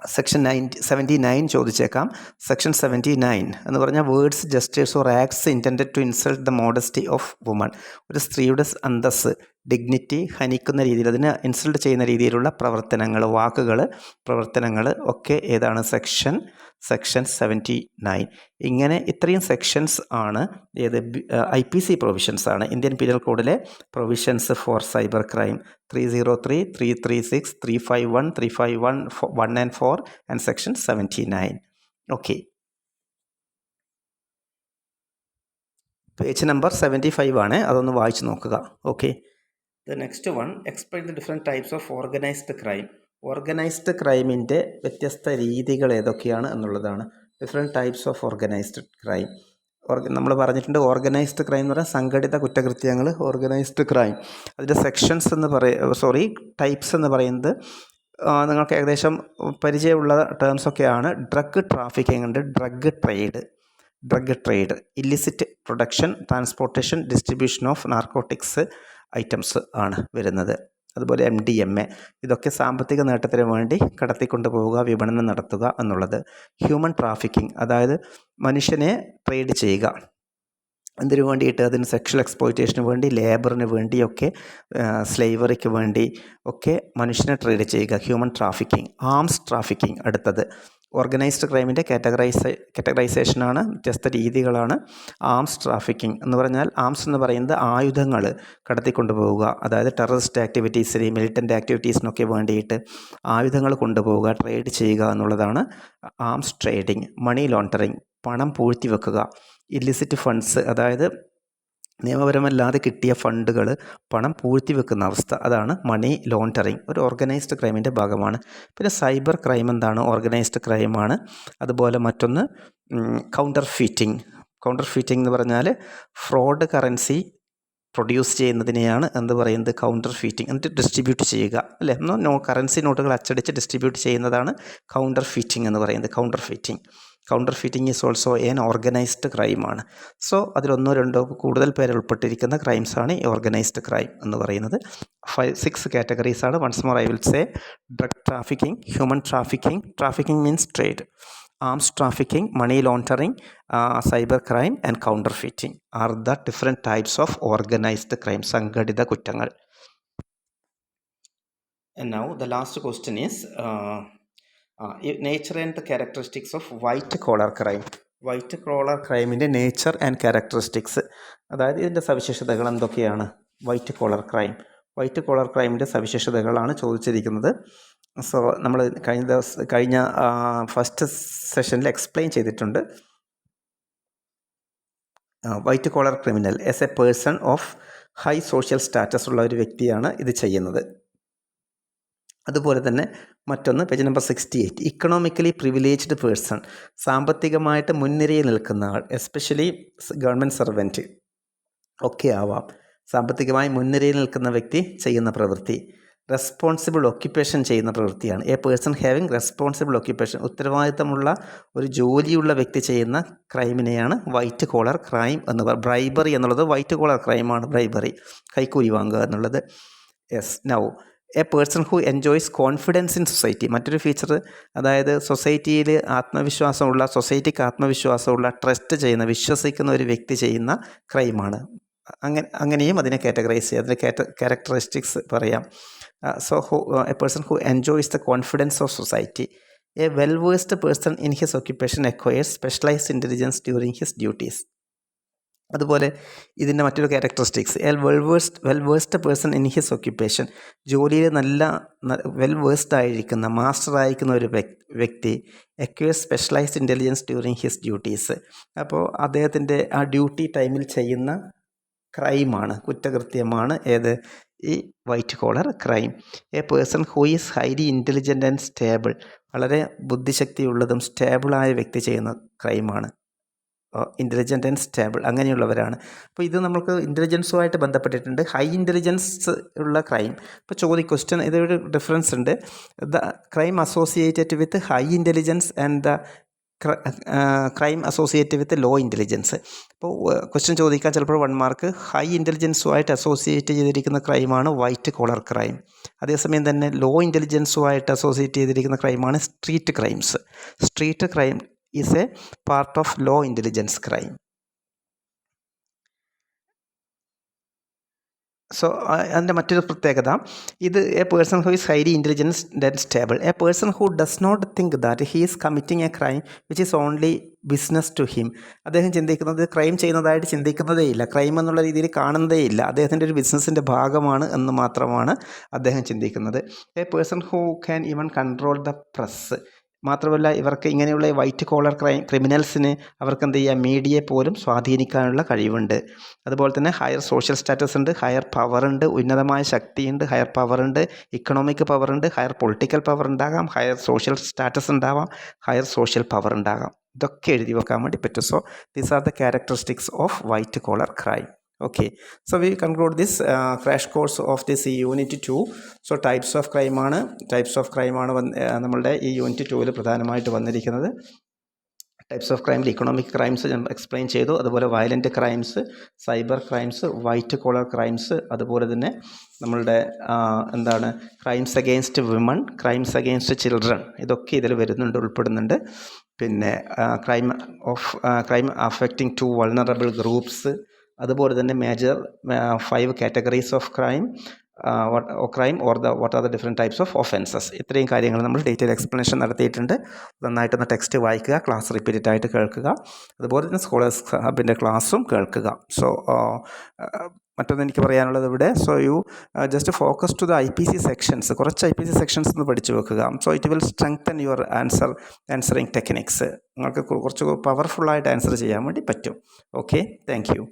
സെക്ഷൻ 79 ചോദിച്ചേക്കാം. സെക്ഷൻ 79 എന്ന് പറഞ്ഞാൽ words, gestures or acts intended to insult the modesty of woman. ഒരു സ്ത്രീയുടെ അന്തസ്സ്, ഡിഗ്നിറ്റി ഹനിക്കുന്ന രീതിയിൽ, അതിനെ ഇൻസൾട്ട് ചെയ്യുന്ന രീതിയിലുള്ള പ്രവർത്തനങ്ങൾ, വാക്കുകൾ, പ്രവർത്തനങ്ങൾ ഒക്കെ ഏതാണ്? സെക്ഷൻ 79. ഇങ്ങനെ ഇത്രയും സെക്ഷൻസ് ആണ് ഏത് IPC പ്രൊവിഷൻസ് ആണ്, ഇന്ത്യൻ പീനൽ കോഡിലെ provisions for cyber crime. 303, 336, 351, 351, 1 and 4 and section 79. Okay. Page number 75 ആണ്, അതൊന്ന് വായിച്ച് നോക്കുക. Okay. The next one, explain the different types of organised crime. Organised ക്രൈമിൻ്റെ വ്യത്യസ്ത രീതികൾ ഏതൊക്കെയാണ് എന്നുള്ളതാണ്. Different types of organised crime. നമ്മൾ പറഞ്ഞിട്ടുണ്ട് ഓർഗനൈസ്ഡ് ക്രൈം എന്ന് പറഞ്ഞാൽ സംഘടിത കുറ്റകൃത്യങ്ങൾ, ഓർഗനൈസ്ഡ് ക്രൈം. അതിൻ്റെ സെക്ഷൻസ് ടൈപ്സ് എന്ന് പറയുന്നത് നിങ്ങൾക്ക് ഏകദേശം പരിചയമുള്ള ടേംസൊക്കെയാണ്. ഡ്രഗ് ട്രാഫിക്കിംഗ് ഉണ്ട്, drug trade, illicit production, transportation, distribution of narcotics items ആണ് വരുന്നത്. അതുപോലെ MDMA, ഇതൊക്കെ സാമ്പത്തിക നേട്ടത്തിന് വേണ്ടി കടത്തിക്കൊണ്ട് പോവുക, വിപണനം നടത്തുക എന്നുള്ളത്. ഹ്യൂമൻ ട്രാഫിക്കിംഗ്, അതായത് മനുഷ്യനെ ട്രേഡ് ചെയ്യുക, എന്തിനു വേണ്ടിയിട്ട്? അതിന് സെക്ഷൽ എക്സ്പ്ലോയിറ്റേഷന് വേണ്ടി, ലേബറിന് വേണ്ടിയൊക്കെ, സ്ലേവറിക്ക് വേണ്ടി ഒക്കെ മനുഷ്യനെ ട്രേഡ് ചെയ്യുക, ഹ്യൂമൻ ട്രാഫിക്കിംഗ്. ആംസ് ട്രാഫിക്കിംഗ് അടുത്തത്. ഓർഗനൈസ്ഡ് ക്രൈമിൻ്റെ കാറ്റഗറൈസേഷനാണ്, വ്യത്യസ്ത രീതികളാണ്. ആംസ് ട്രാഫിക്കിംഗ് എന്ന് പറഞ്ഞാൽ, ആംസ് എന്ന് പറയുന്നത് ആയുധങ്ങൾ കടത്തിക്കൊണ്ടു പോവുക, അതായത് ടെററിസ്റ്റ് ആക്ടിവിറ്റീസിന്, മിലിറ്റൻ്റ് ആക്ടിവിറ്റീസിനൊക്കെ വേണ്ടിയിട്ട് ആയുധങ്ങൾ കൊണ്ടുപോവുക, ട്രേഡ് ചെയ്യുക എന്നുള്ളതാണ് ആംസ് ട്രേഡിങ്. മണി ലോണ്ടറിങ്, പണം പൂഴ്ത്തി വെക്കുക. ഇല്ലിസിറ്റ് ഫണ്ട്സ്, അതായത് നിയമപരമല്ലാതെ കിട്ടിയ ഫണ്ടുകൾ പണം പൂഴ്ത്തി വെക്കുന്ന അവസ്ഥ, അതാണ് മണി ലോണ്ടറിങ്, ഒരു ഓർഗനൈസ്ഡ് ക്രൈമിൻ്റെ ഭാഗമാണ്. പിന്നെ സൈബർ ക്രൈം എന്താണ്? ഓർഗനൈസ്ഡ് ക്രൈമാണ്. അതുപോലെ മറ്റൊന്ന് കൗണ്ടർ ഫീറ്റിംഗ് എന്ന് പറഞ്ഞാൽ ഫ്രോഡ് കറൻസി പ്രൊഡ്യൂസ് ചെയ്യുന്നതിനെയാണ് എന്ത് പറയുന്നത്? കൗണ്ടർ ഫീറ്റിംഗ്. എന്നിട്ട് ഡിസ്ട്രിബ്യൂട്ട് ചെയ്യുക, അല്ലേ? കറൻസി നോട്ടുകൾ അച്ചടിച്ച് ഡിസ്ട്രിബ്യൂട്ട് ചെയ്യുന്നതാണ് കൗണ്ടർ ഫീറ്റിംഗ് എന്ന് പറയുന്നത്. Counterfeiting is also an organised ക്രൈമാണ്. സോ അതിലൊന്നോ രണ്ടോ കൂടുതൽ പേര് ഉൾപ്പെട്ടിരിക്കുന്ന ക്രൈംസാണ് ഈ ഓർഗനൈസ്ഡ് ക്രൈം എന്ന് പറയുന്നത്. 6 കാറ്റഗറീസാണ്. Once more I will say: drug trafficking, human trafficking means trade, arms trafficking, money laundering, cyber crime and counterfeiting are the different types of organised crime, സംഘടിത കുറ്റങ്ങൾ. And now the last question is nature and the characteristics of white collar crime. White collar ക്രൈമിൻ്റെ nature and characteristics, അതായത് ഇതിൻ്റെ സവിശേഷതകൾ എന്തൊക്കെയാണ്? White collar ക്രൈമിൻ്റെ സവിശേഷതകളാണ് ചോദിച്ചിരിക്കുന്നത്. So നമ്മൾ കഴിഞ്ഞ ഫസ്റ്റ് സെഷനിൽ എക്സ്പ്ലെയിൻ ചെയ്തിട്ടുണ്ട്. White collar criminal as a person of high social status ഉള്ള ഒരു വ്യക്തിയാണ് ഇത് ചെയ്യുന്നത്. അതുപോലെ തന്നെ മറ്റൊന്ന് page number 68, economically privileged person, സാമ്പത്തികമായിട്ട് മുൻനിരയിൽ നിൽക്കുന്ന ആൾ, എസ്പെഷ്യലി ഗവൺമെൻറ് സർവൻറ്റ് ഒക്കെ ആവാം. സാമ്പത്തികമായി മുൻനിരയിൽ നിൽക്കുന്ന വ്യക്തി ചെയ്യുന്ന പ്രവൃത്തി. റെസ്പോൺസിബിൾ ഒക്യുപ്പേഷൻ ചെയ്യുന്ന പ്രവൃത്തിയാണ്. A person having responsible occupation, ഉത്തരവാദിത്തമുള്ള ഒരു ജോലിയുള്ള വ്യക്തി ചെയ്യുന്ന ക്രൈമിനെയാണ് വൈറ്റ് കോളർ ക്രൈം എന്ന് പറയുന്നത്. ബ്രൈബറി എന്നുള്ളത് വൈറ്റ് കോളർ ക്രൈമാണ്. ബ്രൈബറി, കൈക്കൂലി വാങ്ങുക എന്നുള്ളത്. Yes. Now A person who enjoys confidence in society, മറ്റൊരു ഫീച്ചർ, അതായത് സൊസൈറ്റിക്ക് ആത്മവിശ്വാസമുള്ള, ട്രസ്റ്റ് ചെയ്യുന്ന, വിശ്വസിക്കുന്ന ഒരു വ്യക്തി ചെയ്യുന്ന ക്രൈമാണ്. അങ്ങനെയും അതിനെ കാറ്റഗറൈസ് ചെയ്യാം, അതിൻ്റെ ക്യാരക്ടറിസ്റ്റിക്സ് പറയാം. A person who enjoys the confidence of society. A well versed person in his occupation acquires specialised intelligence during his duties. അതുപോലെ ഇതിൻ്റെ മറ്റൊരു characteristics, A well versed person in his occupation, ജോലിയിൽ നല്ല well versed ആയിരിക്കുന്ന, master ആയിരിക്കുന്ന ഒരു വ്യക്തി acquires specialised intelligence during his duties. അപ്പോൾ അദ്ദേഹത്തിൻ്റെ ആ ഡ്യൂട്ടി ടൈമിൽ ചെയ്യുന്ന ക്രൈമാണ്, കുറ്റകൃത്യമാണ് ഏത്? ഈ white collar crime. A person who is highly intelligent and stable, വളരെ ബുദ്ധിശക്തിയുള്ളതും സ്റ്റേബിളായ വ്യക്തി ചെയ്യുന്ന ക്രൈമാണ്. ഇൻ്റലിജൻ്റ് ആൻഡ് സ്റ്റേബിൾ, അങ്ങനെയുള്ളവരാണ്. അപ്പോൾ ഇത് നമുക്ക് ഇൻ്റലിജൻസുമായിട്ട് ബന്ധപ്പെട്ടിട്ടുണ്ട്. ഹൈ ഇൻ്റലിജൻസ് ഉള്ള ക്രൈം, ഇപ്പോൾ ക്വസ്റ്റ്യൻ ഇതൊരു ഡിഫറൻസ് ഉണ്ട്. The crime associated with high intelligence and the crime associate with low intelligence. അപ്പോൾ ക്വസ്റ്റ്യൻ ചോദിക്കാൻ ചിലപ്പോൾ 1 മാർക്ക്. ഹൈ ഇൻ്റലിജൻസുമായിട്ട് അസോസിയേറ്റ് ചെയ്തിരിക്കുന്ന ക്രൈമാണ് വൈറ്റ് കോളർ ക്രൈം. അതേസമയം തന്നെ ലോ ഇൻ്റലിജൻസുമായിട്ട് അസോസിയേറ്റ് ചെയ്തിരിക്കുന്ന ക്രൈമാണ് street crimes. Street crime is a part of low intelligence crime. So അതിൻ്റെ മറ്റൊരു പ്രത്യേകത, ഇത് a person who is highly intelligence and stable. A person who does not think that he is committing a crime which is only business to him. അദ്ദേഹം ചിന്തിക്കുന്നത് crime ചെയ്യുന്നതായിട്ട് ചിന്തിക്കുന്നതേ ഇല്ല, crime എന്നുള്ള രീതിയിൽ കാണുന്നതേ ഇല്ല, അദ്ദേഹത്തിൻ്റെ ഒരു ബിസിനസ്സിൻ്റെ ഭാഗമാണ് എന്ന് മാത്രമാണ് അദ്ദേഹം ചിന്തിക്കുന്നത്. A person who can even control the press. മാത്രമല്ല ഇവർക്ക് ഇങ്ങനെയുള്ള വൈറ്റ് കോളർ ക്രിമിനൽസിന് അവർക്ക് എന്ത് ചെയ്യാം, മീഡിയയെ പോലും സ്വാധീനിക്കാനുള്ള കഴിവുണ്ട്. അതുപോലെ തന്നെ ഹയർ സോഷ്യൽ സ്റ്റാറ്റസ് ഉണ്ട്, ഹയർ പവർ ഉണ്ട്, ഉന്നതമായ ശക്തിയുണ്ട്, ഹയർ പവർ ഉണ്ട്, ഇക്കണോമിക് പവർ ഉണ്ട്, ഹയർ പൊളിറ്റിക്കൽ പവർ ഉണ്ടാകാം, ഹയർ സോഷ്യൽ സ്റ്റാറ്റസ് ഉണ്ടാവാം, ഹയർ സോഷ്യൽ പവർ ഉണ്ടാകാം. ഇതൊക്കെ എഴുതി വെക്കാൻ വേണ്ടി പറ്റും. So these are the characteristics of white collar crime. Okay, so we conclude this crash course of this unit 2. So types of crime ആണ് നമ്മളുടെ ഈ യൂണിറ്റ് 2 പ്രധാനമായിട്ട് വന്നിരിക്കുന്നത്. ടൈപ്സ് ഓഫ് ക്രൈമിൽ ഇക്കണോമിക് ക്രൈംസ് ഞാൻ എക്സ്പ്ലെയിൻ ചെയ്തു, അതുപോലെ violent crimes, cyber crimes, white collar crimes, അതുപോലെ തന്നെ നമ്മളുടെ crimes against women, crimes against children, ഇതൊക്കെ ഇതിൽ ഉൾപ്പെടുന്നുണ്ട്. പിന്നെ ക്രൈം അഫക്റ്റിംഗ് 2 വൾണറബിൾ ഗ്രൂപ്പ്സ്, അതുപോലെ തന്നെ major 5 categories of crime, what are the different types of offences. ഇത്രയും കാര്യങ്ങൾ നമ്മൾ ഡീറ്റെയിൽ എക്സ്പ്ലനേഷൻ നടത്തിയിട്ടുണ്ട്. നന്നായിട്ടൊന്ന് ടെക്സ്റ്റ് വായിക്കുക, ക്ലാസ് റിപ്പീറ്റഡ് ആയിട്ട് കേൾക്കുക, അതുപോലെ തന്നെ സ്കോളേഴ്സ് ഹബിൻ്റെ ക്ലാസ്സും കേൾക്കുക. സോ മറ്റൊന്ന് എനിക്ക് പറയാനുള്ളത് ഇവിടെ, so you just focus to the IPC sections, കുറച്ച് IPC സെക്ഷൻസ് ഒന്ന് പഠിച്ചു വെക്കുക. So it will strengthen your answering techniques. നിങ്ങൾക്ക് കുറച്ച് പവർഫുള്ളായിട്ട് ആൻസർ ചെയ്യാൻ വേണ്ടി പറ്റും. Okay, thank U.